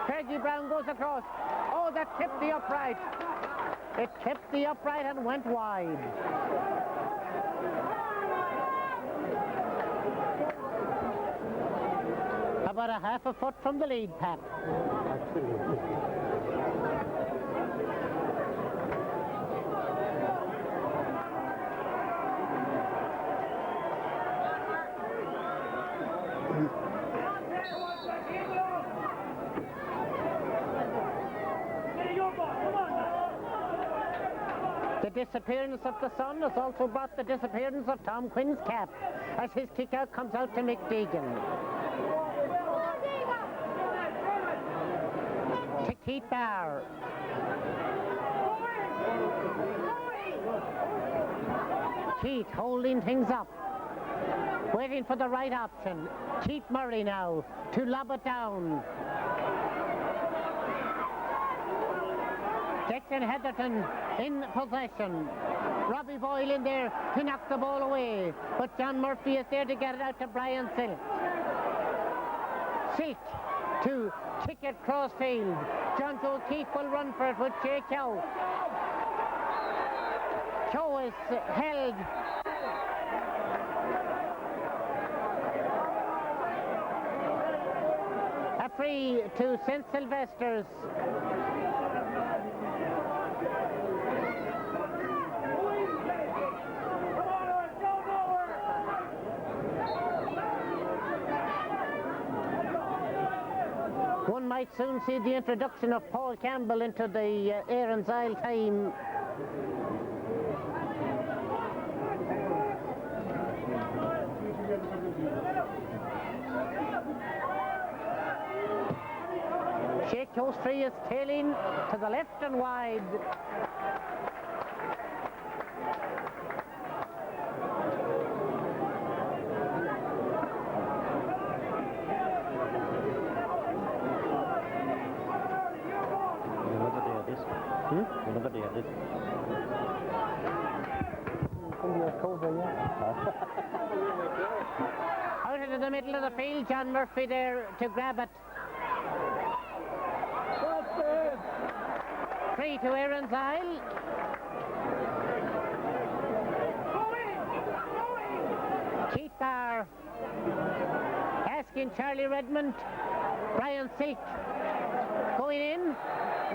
Fergie Brown goes across. Oh, that tipped the upright. It tipped the upright and went wide. About a half a foot from the lead pack. The disappearance of the sun has also brought the disappearance of Tom Quinn's cap as his kick-out comes out to Mick Deegan. To Keith Barr. Keith holding things up. Waiting for the right option. Keith Murray now to lob it down. Declan Heatherton in possession. Robbie Boyle in there to knock the ball away. But John Murphy is there to get it out to Brian Silk. Silk to kick it cross field. John Joe Keefe will run for it with Jay Chow. Chow is held. A free to St. Sylvester's. One might soon see the introduction of Paul Campbell into the Erin's Isle team. Shea Chow's free is tailing to the left and wide. Another day at this. Out into the middle of the field, John Murphy there to grab it. Free to Erin's Isle. Keith Barr asking Charlie Redmond. Brian Silk going in.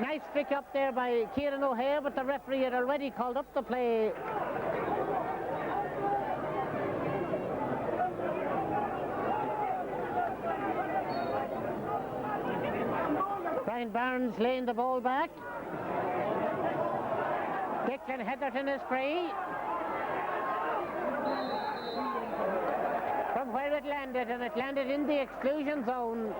Nice pick up there by Kieran O'Hare, but the referee had already called up the play. Brian Barnes laying the ball back. Declan Heatherton is free. From where it landed, and it landed in the exclusion zone.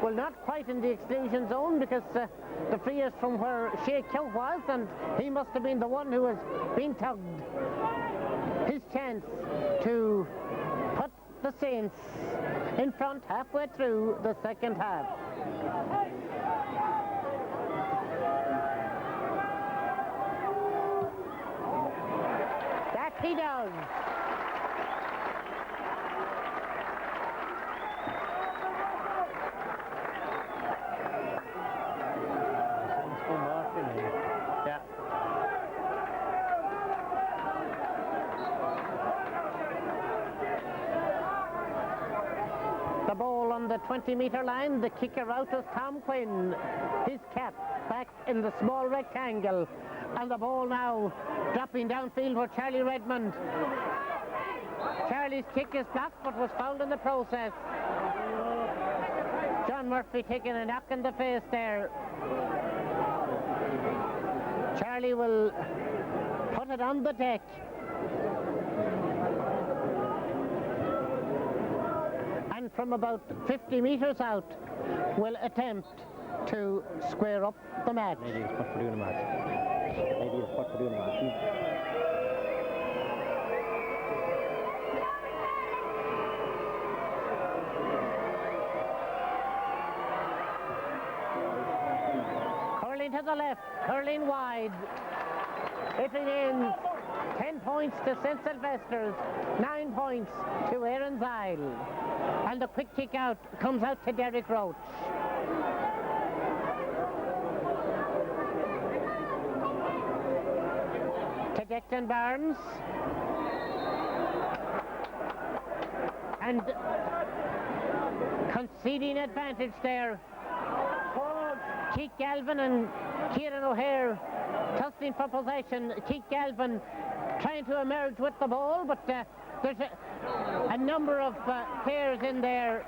Well, not quite in the exclusion zone because the free is from where Shea Chow was, and he must have been the one who has been tugged. His chance to put the Saints in front halfway through the second half. That he does. the ball on the 20-metre line. The kicker out is Tom Quinn. His cap back in the small rectangle. And the ball now dropping downfield for Charlie Redmond. Charlie's kick is blocked but was fouled in the process. John Murphy taking a knock in the face there. Charlie will put it on the deck. And from about 50 metres out will attempt to square up the match. Maybe it's what we're doing the match. Maybe it's what we're doing the match. Curling to the left, curling wide. It remains 10 points to St. Sylvester's, 9 points to Erin's Isle. And the quick kick out comes out to Derek Roach. To Declan Barnes. And conceding advantage there. Keith Galvin and Kieran O'Hare tussling for possession. Keith Galvin trying to emerge with the ball, but there's a number of players in there.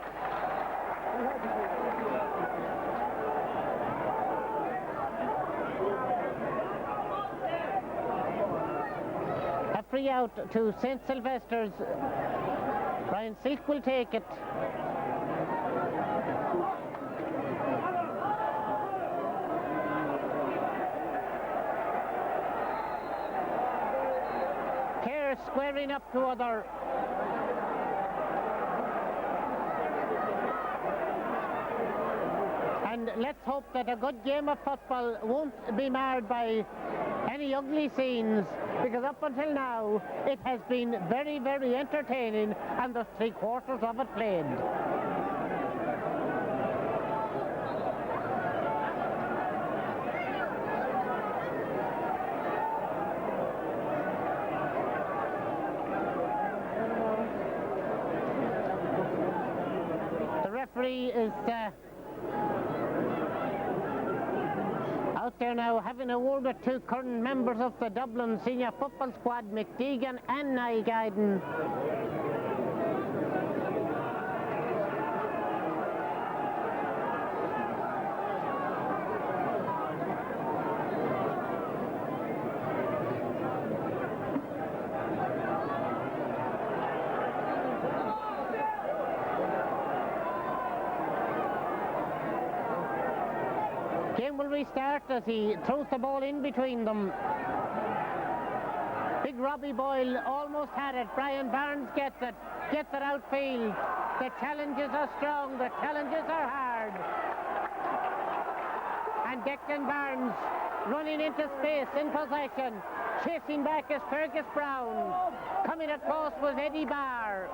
A free out to St. Sylvester's. Brian Silk will take it. Squaring up to other. And let's hope that a good game of football won't be marred by any ugly scenes, because up until now it has been very, very entertaining and there's 3/4 of it played. Is out there now having a word with two current members of the Dublin senior football squad, McDeegan and Nygaiden. Game will restart as he throws the ball in between them. Big Robbie Boyle almost had it. Brian Barnes gets it outfield. The challenges are strong, the challenges are hard. And Declan Barnes running into space in possession. Chasing back is Fergus Brown. Coming across was Eddie Barr.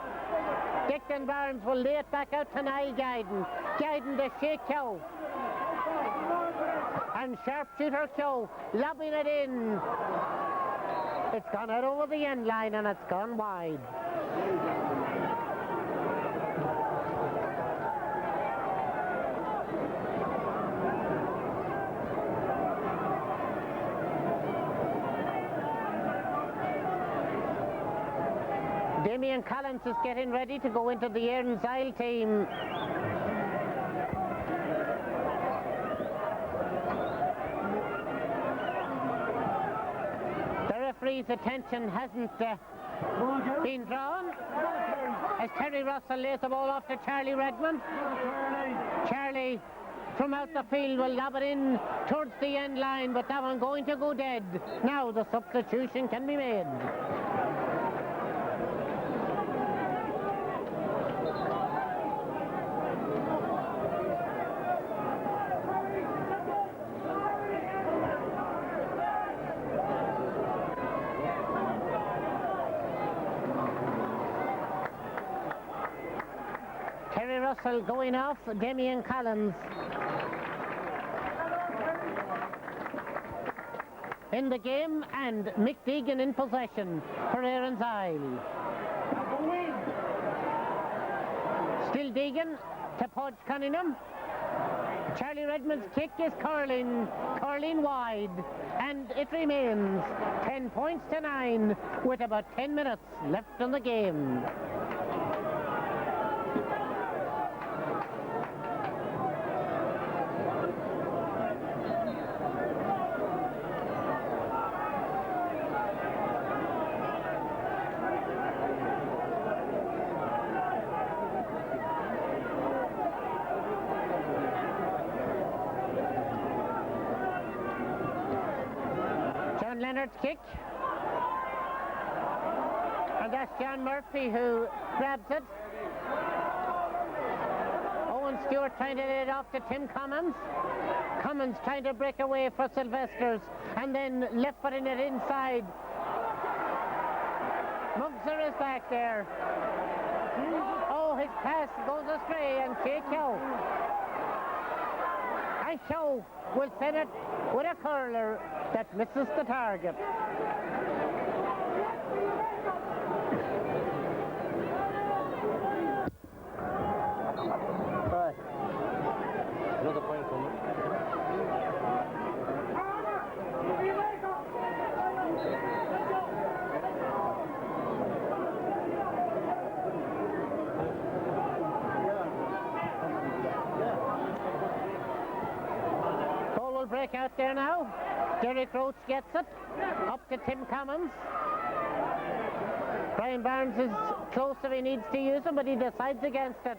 Declan Barnes will lay it back out to Nygaiden. Gaiden to Shea Keogh. And sharpshooter Keogh lobbing it in. It's gone out over the end line and it's gone wide. Damien Collins is getting ready to go into the Erin's Isle team. Referee's attention hasn't been drawn as Terry Russell lays the ball off to Charlie Redmond. Charlie from out the field will lob it in towards the end line, but that one going to go dead. Now the substitution can be made. Russell going off, Damien Collins in the game, and Mick Deegan in possession for Erin's Isle. Still Deegan to Podge Cunningham. Charlie Redmond's kick is curling wide, and it remains 10 points to 9 with about 10 minutes left in the game. Leonard's kick, and that's John Murphy who grabs it. Owen Stewart trying to lay it off to Tim Commons. Commons trying to break away for Sylvester's, and then left footing it inside. Mugser is back there. Oh, his pass goes astray, and Kay Keogh. And Keogh will send it with a curler that misses the target. Right. Another point from it. Goal will break out there now. Derek Roach gets it, up to Tim Commons. Brian Barnes is closer, he needs to use him, but he decides against it.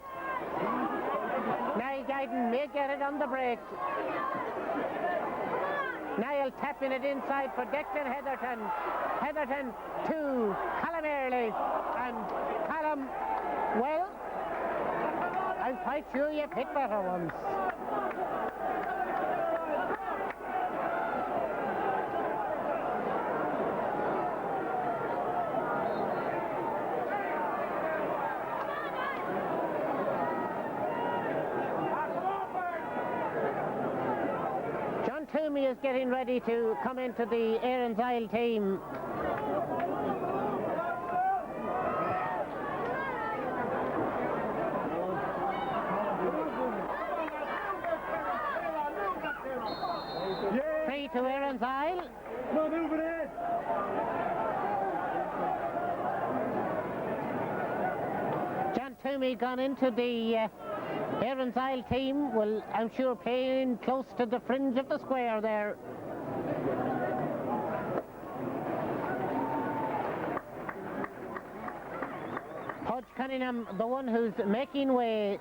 Niall Guyton may get it on the break. Niall tapping it inside for Declan Heatherton. Heatherton to Callum Early, and Callum, well, I'm quite sure you've hit better ones. Toomey is getting ready to come into the Erin's Isle team. Free to Erin's Isle. John Toomey gone into the Erin's Isle team, will, I'm sure, playing close to the fringe of the square there. Podge Cunningham, the one who's making way.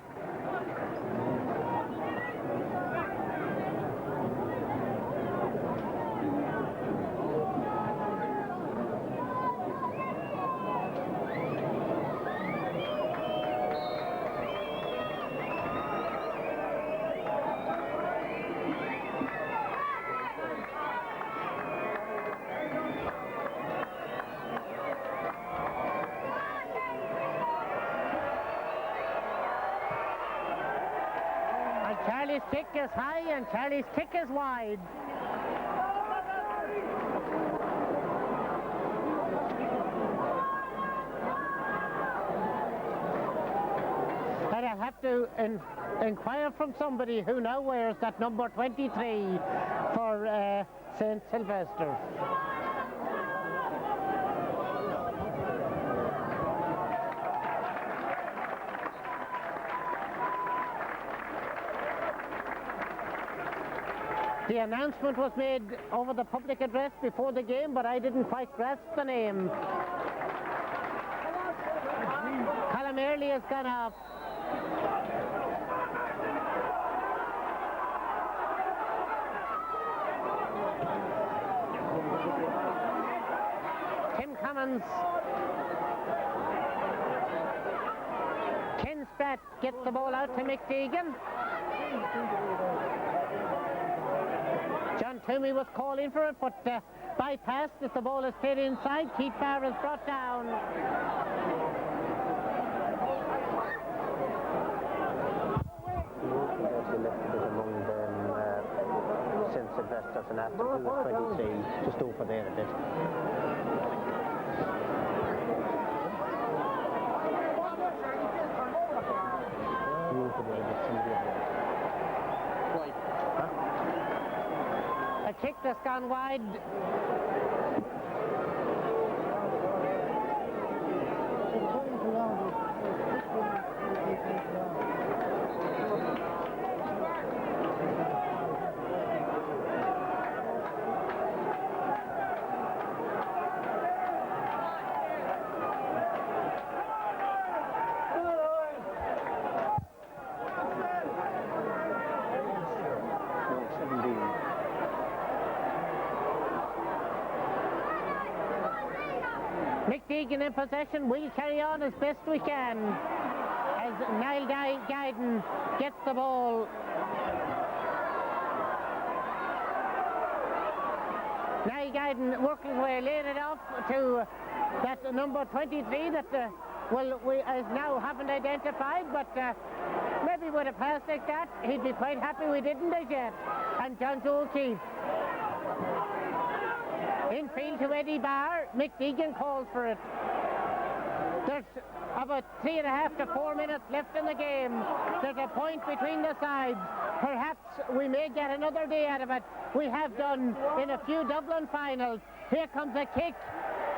Charlie's kick is high and Charlie's kick is wide. And I'll have to inquire from somebody who now wears that number 23 for St. Sylvester. The announcement was made over the public address before the game, but I didn't quite grasp the name. Callum Early has gone off. Tim Commons. Ken Spratt gets the ball out to Mick Deegan. John Toomey was calling for it, but bypassed as the ball is played inside. Keith Barr is brought down. Among them, St. Sylvester's and after 23, just over there a bit. kick that's gone wide. Deegan in possession. We'll carry on as best we can as Niall Guyden gets the ball. Niall Guyden working his way, laying it off to that number 23 that we now haven't identified, but maybe with a pass like that he'd be quite happy we didn't as yet. And John Joe Keefe. Infield to Eddie Barr. Mick Deegan calls for it. There's about 3.5 to 4 minutes left in the game. There's a point between the sides. Perhaps we may get another day out of it. We have done in a few Dublin finals. Here comes a kick,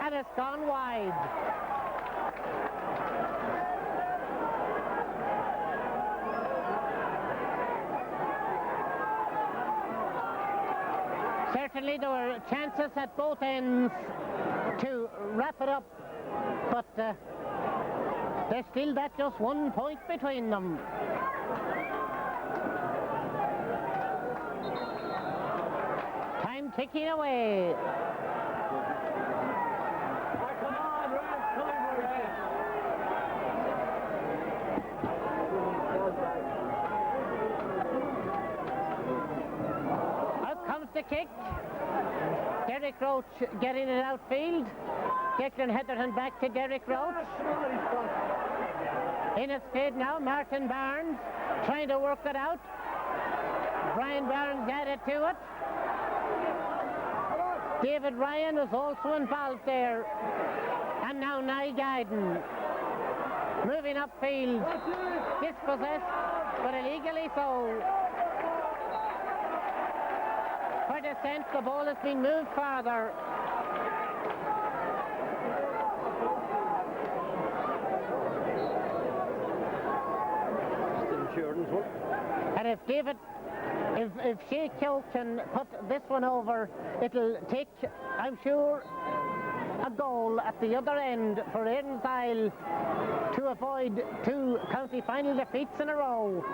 and it's gone wide. Certainly there were chances at both ends to wrap it up, but there's still that just 1 point between them. Time ticking away. The kick. Derek Roach getting it outfield. Declan Heatherton back to Derek Roach. In its stead now, Martin Barnes trying to work it out. Brian Barnes added to it. David Ryan was also involved there. And now Niall Guyden moving upfield. Dispossessed, but illegally so. For descent, the ball has been moved farther. And if Shea Kill can put this one over, it'll take, I'm sure, a goal at the other end for Erin's Isle to avoid 2 county final defeats in a row.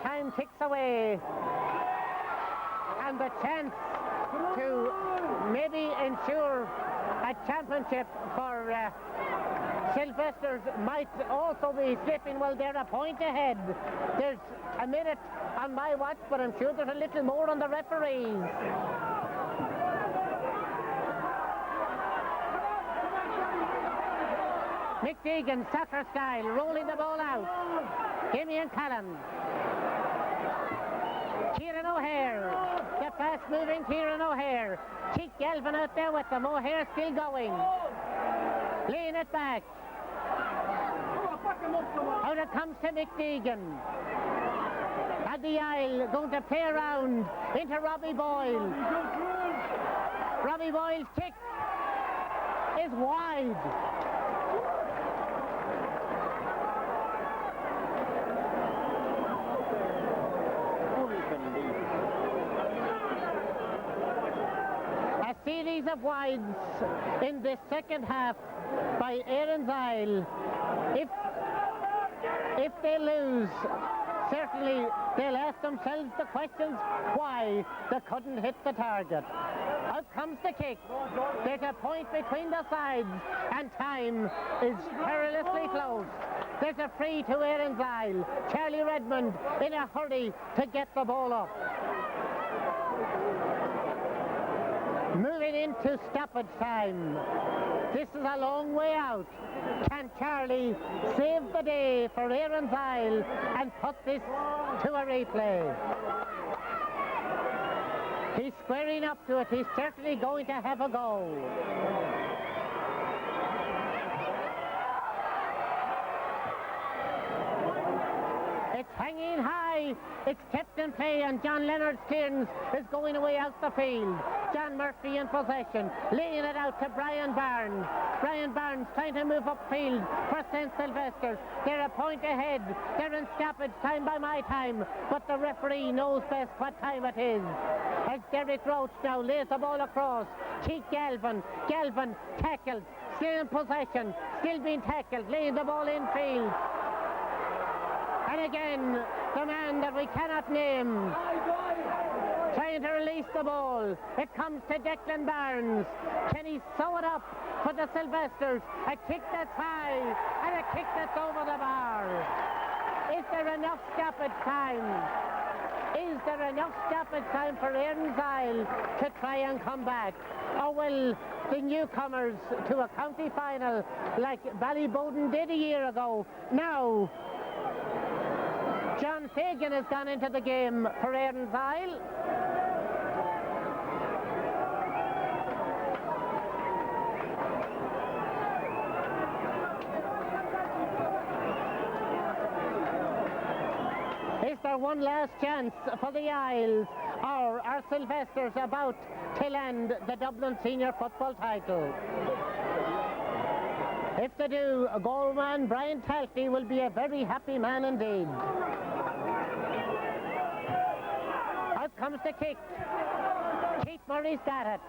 Time ticks away, and the chance to maybe ensure a championship for Sylvester's might also be slipping. Well, they're a point ahead. There's a minute on my watch, but I'm sure there's a little more on the referees. Mick Deegan, soccer style, rolling the ball out. Damien Callan. Kieran O'Hare, the fast-moving Kieran O'Hare. Cheek Galvin out there with them. O'Hare still going. Laying it back. Out it comes to Mick Deegan. At the aisle, going to play around into Robbie Boyle. Robbie Boyle's kick is wide. A series of wides in the second half by Erin's Isle. If they lose, certainly they'll ask themselves the questions why they couldn't hit the target. Out comes the kick. There's a point between the sides, and time is perilously close. There's a free to Erin's Isle. Charlie Redmond in a hurry to get the ball up. Moving into stoppage time. This is a long way out. Can Charlie save the day for Erin's Isle and put this to a replay? He's squaring up to it. He's certainly going to have a go. hanging high. It's kept in play, and John Leonard's clearance is going away out the field. John Murphy in possession, laying it out to Brian Barnes. Brian Barnes trying to move upfield for St. Sylvester. They're a point ahead. They're in stoppage time by my time, but the referee knows best what time it is. As Derek Roach now lays the ball across. Keith Galvin. Galvin tackled, still in possession, still being tackled, laying the ball in field. And again, the man that we cannot name, trying to release the ball. It comes to Declan Barnes. Can he sew it up for the Sylvesters? A kick that's high and a kick that's over the bar. Is there enough stoppage time? Is there enough stoppage time for Erin's Isle to try and come back? Or will the newcomers to a county final like Ballyboden did a year ago now? John Fagan has gone into the game for Erin's Isle. Is there one last chance for the Isles, or are Sylvesters about to land the Dublin Senior Football title? If they do, goalman Brian Talty will be a very happy man indeed. Out comes the kick. Keith Murray's got it.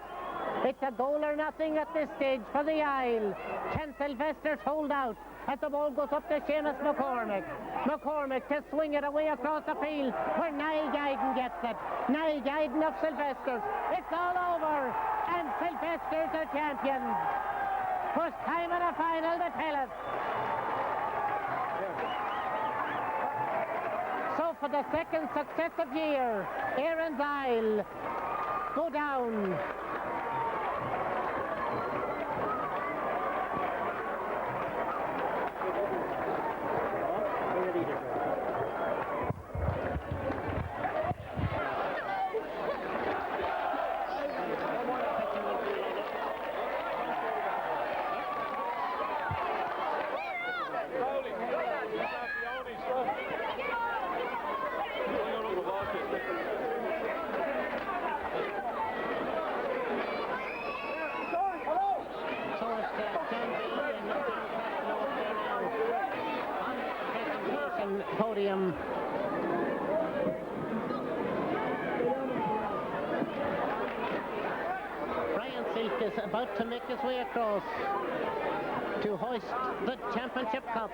It's a goal or nothing at this stage for the Isle. Can Sylvesters hold out as the ball goes up to Seamus McCormick? McCormick to swing it away across the field where Niall Guyden gets it. Niall Guyden of Sylvesters. It's all over, and Sylvesters are champions. First time in a final to tell us. So for the second successive year, Erin's Isle go down. Podium. Brian Silk is about to make his way across to hoist the championship cup.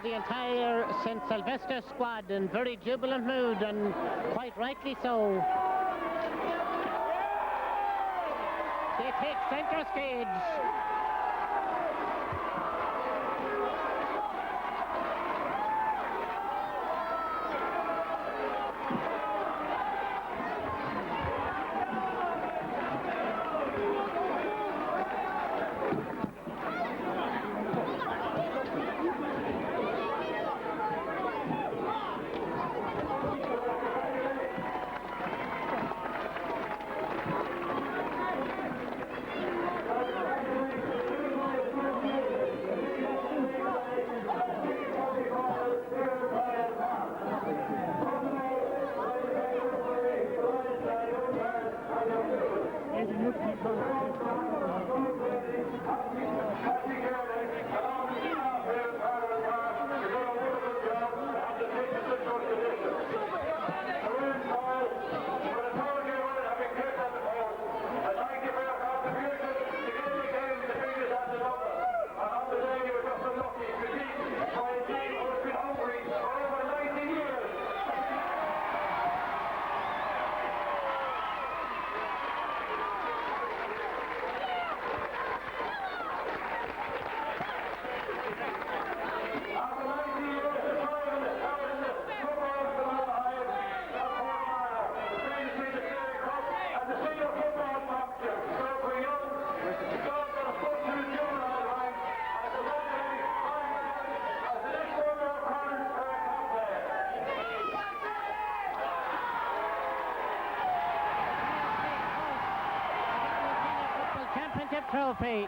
The entire St. Sylvester squad in very jubilant mood, and quite rightly so. They take centre stage. championship trophy.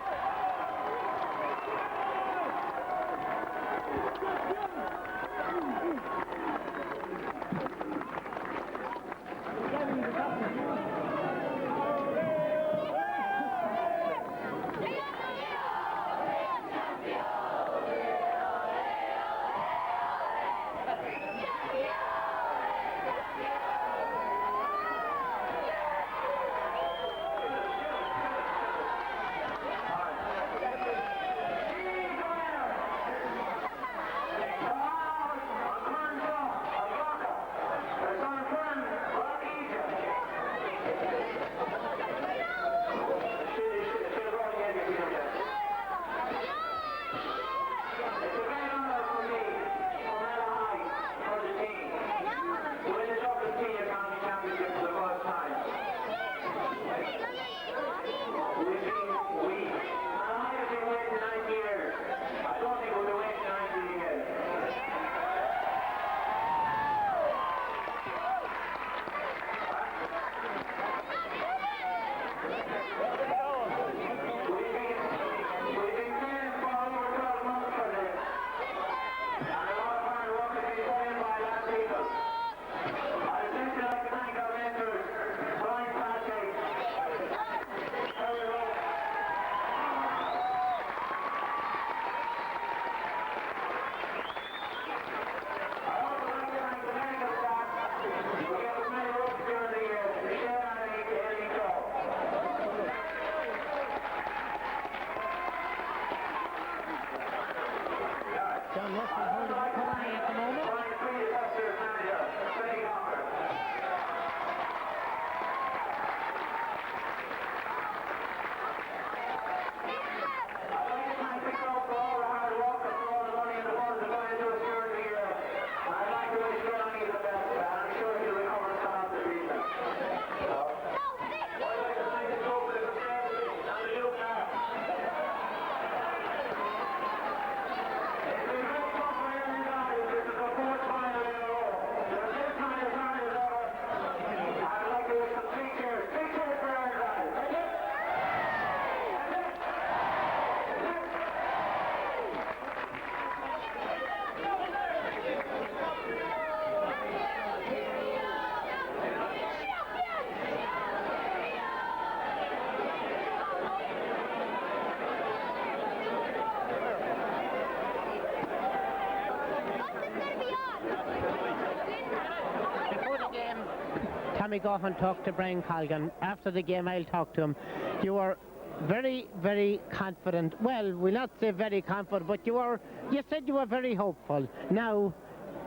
Tommy Goffin talked to Brian Colgan. After the game, I'll talk to him. You were very, very confident. Well, we'll not say very confident, but you said you were very hopeful. Now,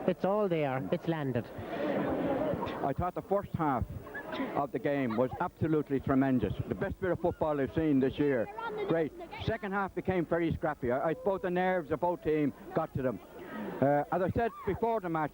it's all there. It's landed. I thought the first half of the game was absolutely tremendous. The best bit of football I've seen this year. Great. Second half became very scrappy. I suppose the nerves of both teams got to them. As I said before the match,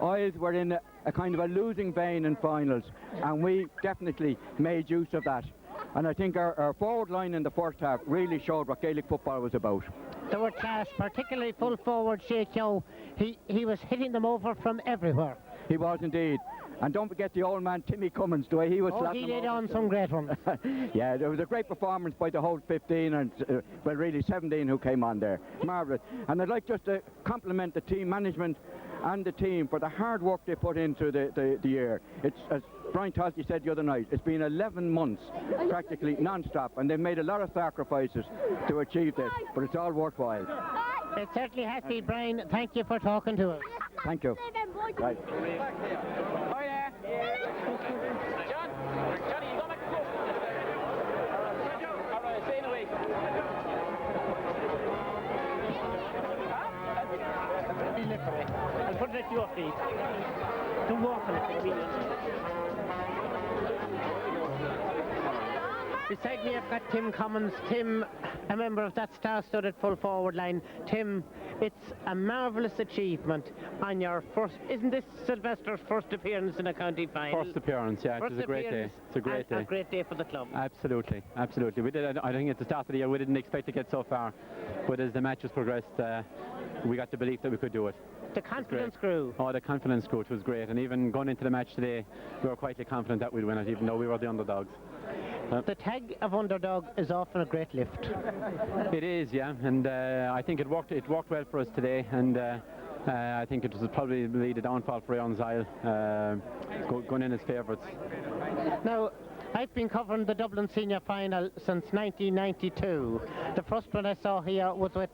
Isles were in a kind of a losing vein in finals, and we definitely made use of that. And I think our forward line in the first half really showed what Gaelic football was about. They were class, particularly full forward Shea Kyo. He was hitting them over from everywhere. He was indeed. And don't forget the old man Timmy Cummins, the way he was slapping he did them on some great ones. Yeah, it was a great performance by the whole 15 and, well, really 17 who came on there. Marvellous. And I'd like just to compliment the team management and the team for the hard work they put into the year. It's, as Brian Tosky said the other night, it's been 11 months practically non-stop, and they've made a lot of sacrifices to achieve this, but it's all worthwhile. It certainly has been, Brian. Thank you for talking to us. Thank you. Right. Oh, yeah. John, Johnny, you go back to school. All right, stay away. I'll put it at your feet. Don't walk on it. Beside me I've got Tim Cummins. Tim, a member of that star-studded full forward line. Tim, it's a marvellous achievement on your first... Isn't this Sylvester's first appearance in a county final? First appearance, yeah. It was a great day. It's a great day. A great day for the club. Absolutely, absolutely. We did. I think at the start of the year we didn't expect to get so far, but as the matches progressed, we got the belief that we could do it. The confidence grew. Oh, the confidence grew. It was great. And even going into the match today, we were quietly confident that we'd win it, even though we were the underdogs. The tag of underdog is often a great lift. It is, yeah, and I think it worked well for us today, and I think it was probably the downfall for Erin's Isle, going in as favourites. Now, I've been covering the Dublin Senior Final since 1992. The first one I saw here was with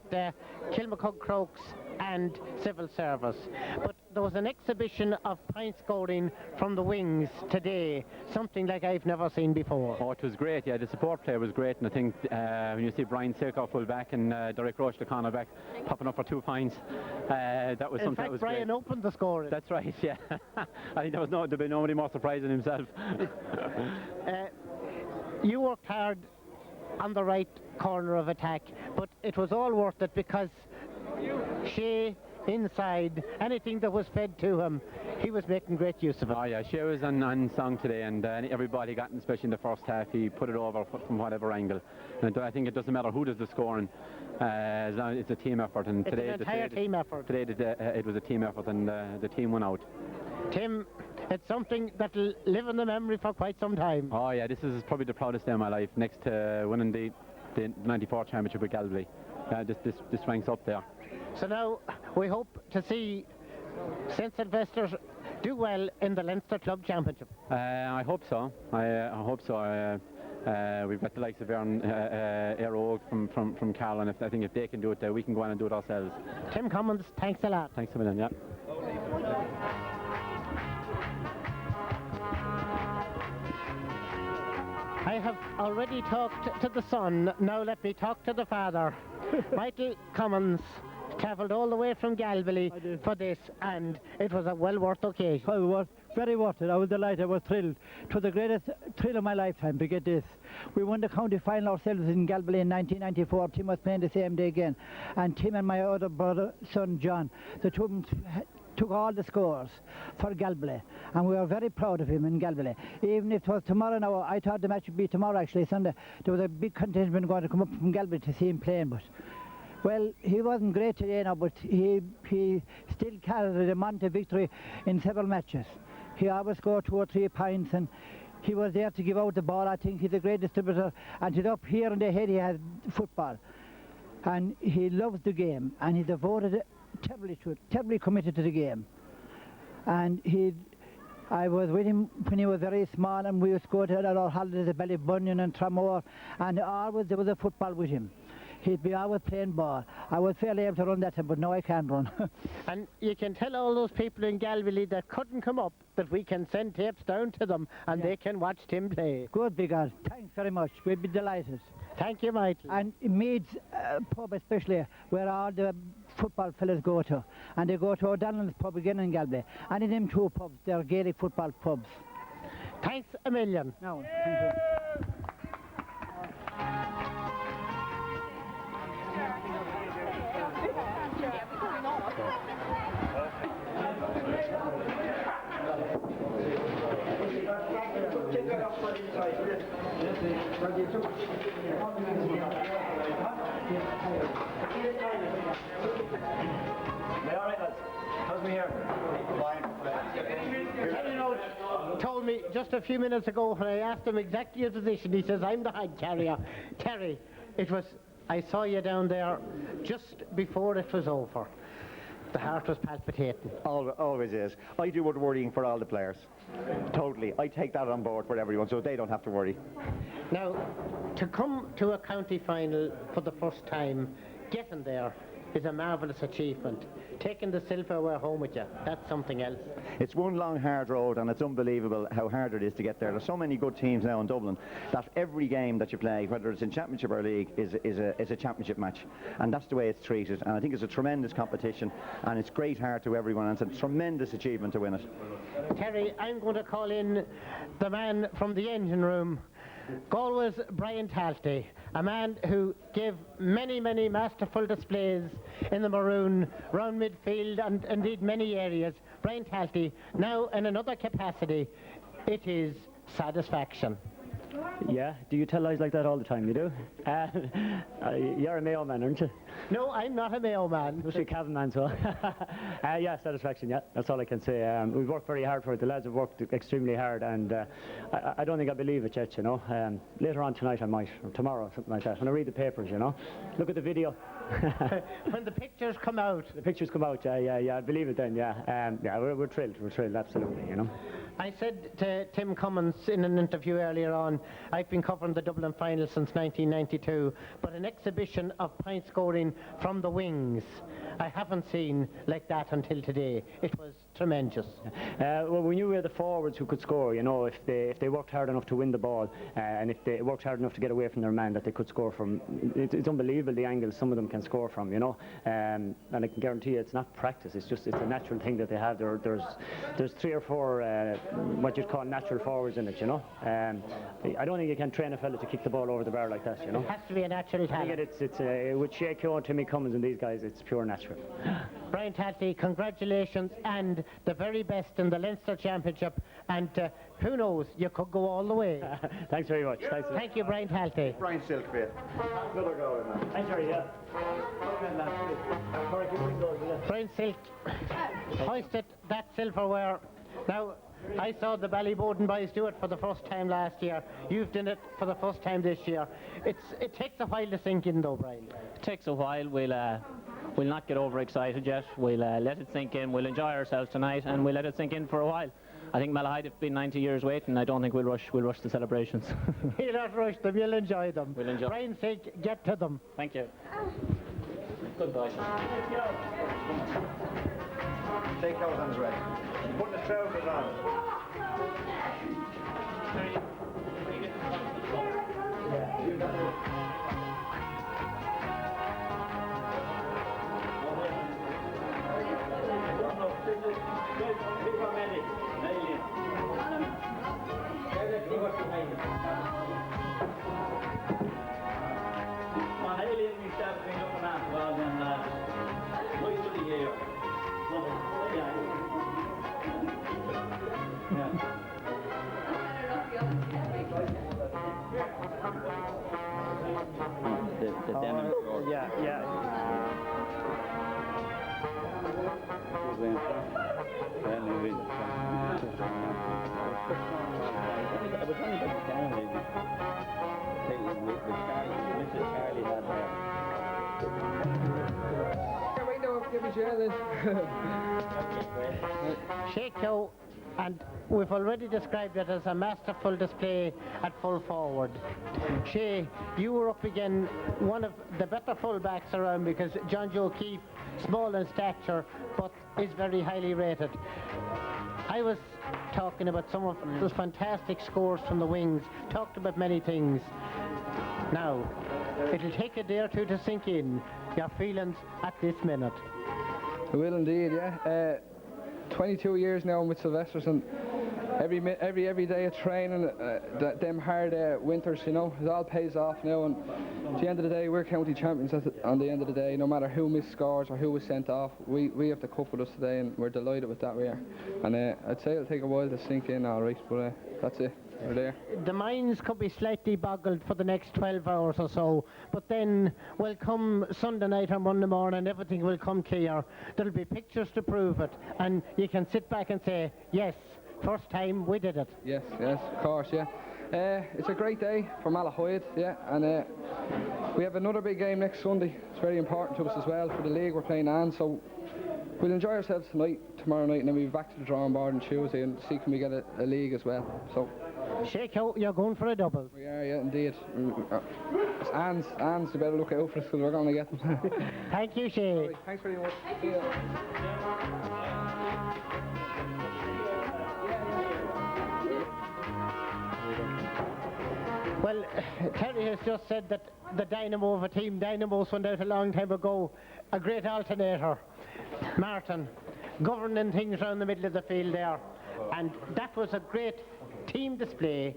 Kilmacud Crokes and Civil Service. But there was an exhibition of point scoring from the wings today, something like I've never seen before. Oh, it was great, yeah, the support play was great, and I think when you see Brian Silkoff full back and Derek Roche, the corner back, popping up for 2 points, that was something that was Brian great. opened the scoring. That's right, yeah. I think there'd be nobody more surprised than himself. You worked hard on the right corner of attack, but it was all worth it because Shea inside, anything that was fed to him, he was making great use of it. Oh yeah, Shea was on song today, and everybody got, especially in the first half, he put it over from whatever angle. And I think it doesn't matter who does the scoring, as long as it's a team effort. And it's today, an entire team effort. Today it was a team effort, and the team won out. Tim, it's something that'll live in the memory for quite some time. Oh yeah, this is probably the proudest day of my life, next to winning the 94 championship with Galway. This ranks up there. So now we hope to see St. Sylvester do well in the Leinster Club Championship. I hope so. I hope so. We've got the likes of Erin, from Carl, and I think if they can do it, we can go on and do it ourselves. Tim Cummins, thanks a lot. Thanks a million, yeah. I have already talked to the son, now let me talk to the father. Michael Cummins travelled all the way from Galway for this, and it was a well worth occasion. Well, it was very worth it. I was delighted. I was thrilled. It was the greatest thrill of my lifetime to get this. We won the county final ourselves in Galway in 1994. Tim was playing the same day again, and Tim and my other brother, son John, the two of them took all the scores for Galway, and we were very proud of him in Galway. Even if it was tomorrow now, I thought the match would be tomorrow actually, Sunday. There was a big contingent going to come up from Galway to see him playing, but well, he wasn't great today now, but he still carried them on to victory in several matches. He always scored 2 or 3 points, and he was there to give out the ball. I think he's a great distributor, and he's up here in the head he has football. And he loves the game, and he's devoted terribly to it, terribly committed to the game. And I was with him when he was very small, and we used to go to our holidays at Ballybunion and Tramore, and always there was a football with him. He'd be always playing ball. I was fairly able to run that time, but now I can't run. And you can tell all those people in Galway that couldn't come up that we can send tapes down to them and they can watch Tim play. Good, big God. Thanks very much. We'd be delighted. Thank you, Michael. And Meads pub especially, where all the football fellas go to. And they go to O'Donnell's pub again in Galway. And in them 2 pubs, they're Gaelic football pubs. Thanks a million. No, thank you. Told me just a few minutes ago when I asked him exactly his position, he says, I'm the hag carrier. Terry, I saw you down there just before it was over. The heart was palpitating. Always is. I do all the worrying for all the players. Totally. I take that on board for everyone so they don't have to worry. Now, to come to a county final for the first time, getting there is a marvellous achievement. Taking the silverware home with you, that's something else. It's one long hard road, and it's unbelievable how hard it is to get there. There's so many good teams now in Dublin that every game that you play, whether it's in championship or league, is a championship match, and that's the way it's treated. And I think it's a tremendous competition, and it's great heart to everyone, and it's a tremendous achievement to win it. Terry, I'm going to call in the man from the engine room. Galway's Brian Talty, a man who gave many, many masterful displays in the maroon, round midfield, and indeed many areas. Brian Talty, now in another capacity, it is satisfaction. Yeah, do you tell lies like that all the time? You do? You're a Mayo man, aren't you? No, I'm not a Mayo man. Must be a Cavan man, so. Yeah, satisfaction, yeah, that's all I can say. We've worked very hard for it. The lads have worked extremely hard, and I don't think I believe it yet, you know. Later on tonight I might, or tomorrow, something like that, when I read the papers, you know. Look at the video. When the pictures come out. The pictures come out, yeah, I believe it then, yeah. Yeah, we're thrilled, absolutely, you know. I said to Tim Cummins in an interview earlier on, I've been covering the Dublin final since 1992, but an exhibition of point scoring from the wings I haven't seen like that until today. It was tremendous. Well, we knew we had the forwards who could score, you know, if they worked hard enough to win the ball, and if they worked hard enough to get away from their man, that they could score from. It's unbelievable the angles some of them can score from, you know, and I can guarantee you it's not practice, it's a natural thing that they have. There's 3 or 4 what you'd call natural forwards in it, you know. I don't think you can train a fella to kick the ball over the bar like that, you know. It has to be a natural talent. I think it's with Shea Keogh and Timmy Cummins and these guys, it's pure natural. Brian Talty, congratulations and the very best in the Leinster Championship, and who knows, you could go all the way. Thanks very much. Thank you, Brian Talty. Brian Silkbeard. Another goal, man. Thanks, Harry, yeah. Brian Silk hoisted that silverware. Now, I saw the Ballyboden boys do it for the first time last year. You've done it for the first time this year. It takes a while to sink in, though, Brian. It takes a while. We'll not get overexcited yet. We'll let it sink in. We'll enjoy ourselves tonight, and we'll let it sink in for a while. I think Malahide have been 90 years waiting. I don't think we'll rush the celebrations. You'll not rush them. You'll enjoy them. We'll enjoy. Brian Silk, get to them. Thank you. Goodbye. Take those on his way. Put the trousers on. Shea Keogh, and we've already described it as a masterful display at full forward. Shea, you were up again one of the better full-backs around, because John Joe Keefe, small in stature, but is very highly rated. I was talking about some of those fantastic scores from the wings, talked about many things. Now, it'll take a day or two to sink in, your feelings at this minute. It will indeed, yeah. 22 years now with Sylvester, and every day of training, them hard winters, you know, it all pays off now, and at the end of the day, we're county champions on the end of the day. No matter who missed scores or who was sent off, we have the cup with us today, and we're delighted with that, we are. And I'd say it'll take a while to sink in, all right, but that's it. We're there. The minds could be slightly boggled for the next 12 hours or so, but then will come Sunday night or Monday morning, everything will come clear. There'll be pictures to prove it, and you can sit back and say, yes, first time we did it. Yes, of course, yeah. It's a great day for Malahide, yeah, and we have another big game next Sunday. It's very important to us as well for the league. We're playing Anne, so we'll enjoy ourselves tonight, tomorrow night, and then we'll be back to the drawing board on Tuesday and see can we get a league as well. So. Shake out, you're going for a double. We are, yeah, indeed. Anne's you better look out for us because we're going to get them. Thank you, Shea. Right, thanks very much. Thank you. Well, Terry has just said that the dynamo of a team, Dynamos went out a long time ago, a great alternator. Martin, governing things around the middle of the field there, and that was a great team display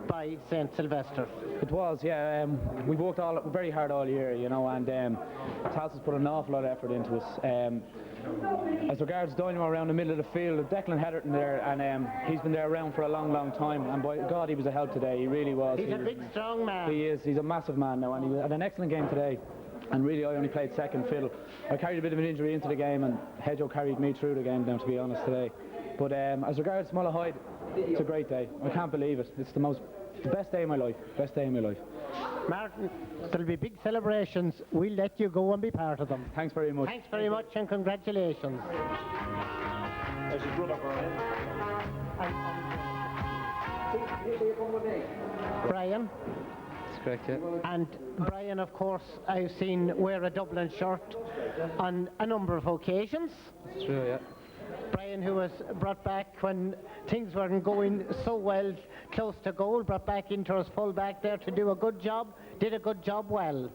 by St. Sylvester. It was, yeah. We've worked very hard all year, you know, and Tals has put an awful lot of effort into us. as regards Dynamo around the middle of the field, Declan Heatherton there, and he's been there around for a long time, and by God, he was a help today. He really was. He's a big, strong man. He is. He's a massive man now, and he had an excellent game today. And really, I only played second fiddle. I carried a bit of an injury into the game, and Hedjo carried me through the game now, to be honest, today. But as regards Malahide, it's a great day. I can't believe it. It's the best day of my life. Best day of my life. Martin, there'll be big celebrations. We'll let you go and be part of them. Thanks very much. Thanks very much, and congratulations. There's his brother, Brian. That's correct, yeah. And Brian, of course, I've seen wear a Dublin shirt on a number of occasions. That's true, yeah. Brian, who was brought back when things weren't going so well, close to goal, brought back into his full back there to do a good job, did a good job well.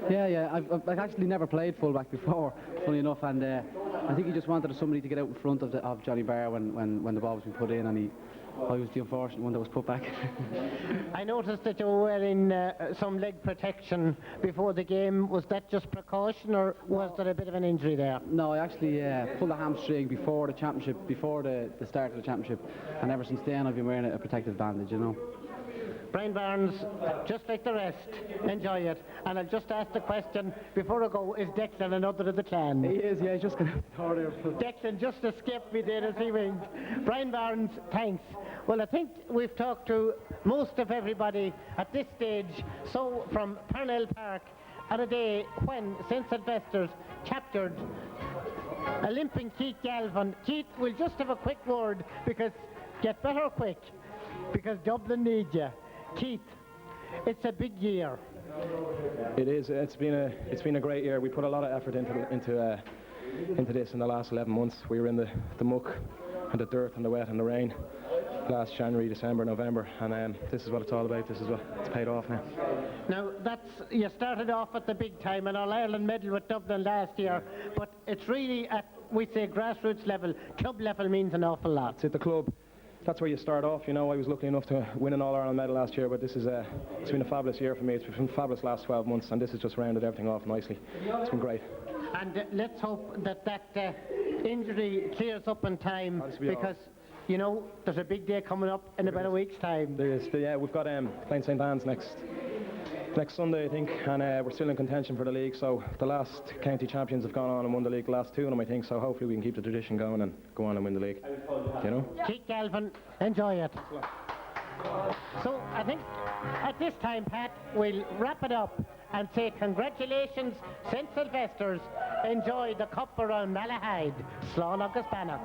Yeah, I've actually never played fullback before, funny enough, and I think he just wanted somebody to get out in front of Johnny Barr when the ball was being put in, and I was the unfortunate one that was put back. I noticed that you were wearing some leg protection before the game. Was that just precaution, or was there a bit of an injury there? No, I actually pulled a hamstring before the championship, before the start of the championship, and ever since then I've been wearing a protective bandage, you know. Brian Barnes, just like the rest, enjoy it. And I'll just ask the question before I go, is Declan another of the clan? He is, yeah, he's just going to... Declan just escaped me there as he winked. Brian Barnes, thanks. Well, I think we've talked to most of everybody at this stage. So, from Parnell Park, on a day when St. Sylvester's captured a limping Keith Galvin. Keith, we'll just have a quick word, because get better quick, because Dublin needs you. Keith, it's a big year. It is. It's been a great year. We put a lot of effort into this in the last 11 months. We were in the muck and the dirt and the wet and the rain last January, December, November, and this is what it's all about. This is what it's paid off now. Now, you started off at the big time, an All-Ireland medal with Dublin last year, but it's really at, we say, grassroots level. Club level means an awful lot. It's at the club. That's where you start off. You know, I was lucky enough to win an All-Ireland medal last year, but this is it's been a fabulous year for me. It's been fabulous last 12 months, and this has just rounded everything off nicely. It's been great. And let's hope that injury clears up in time, because you know there's a big day coming up in about a week's time. There is. Yeah, we've got playing St. Anne's next Sunday, I think, and we're still in contention for the league. So the last county champions have gone on and won the league, the last two of them, I think. So hopefully we can keep the tradition going and go on and win the league. You know. Keith Galvin, enjoy it. So I think at this time, Pat, we'll wrap it up and say congratulations, St. Sylvester's. Enjoy the cup around Malahide. Slán agus Banach.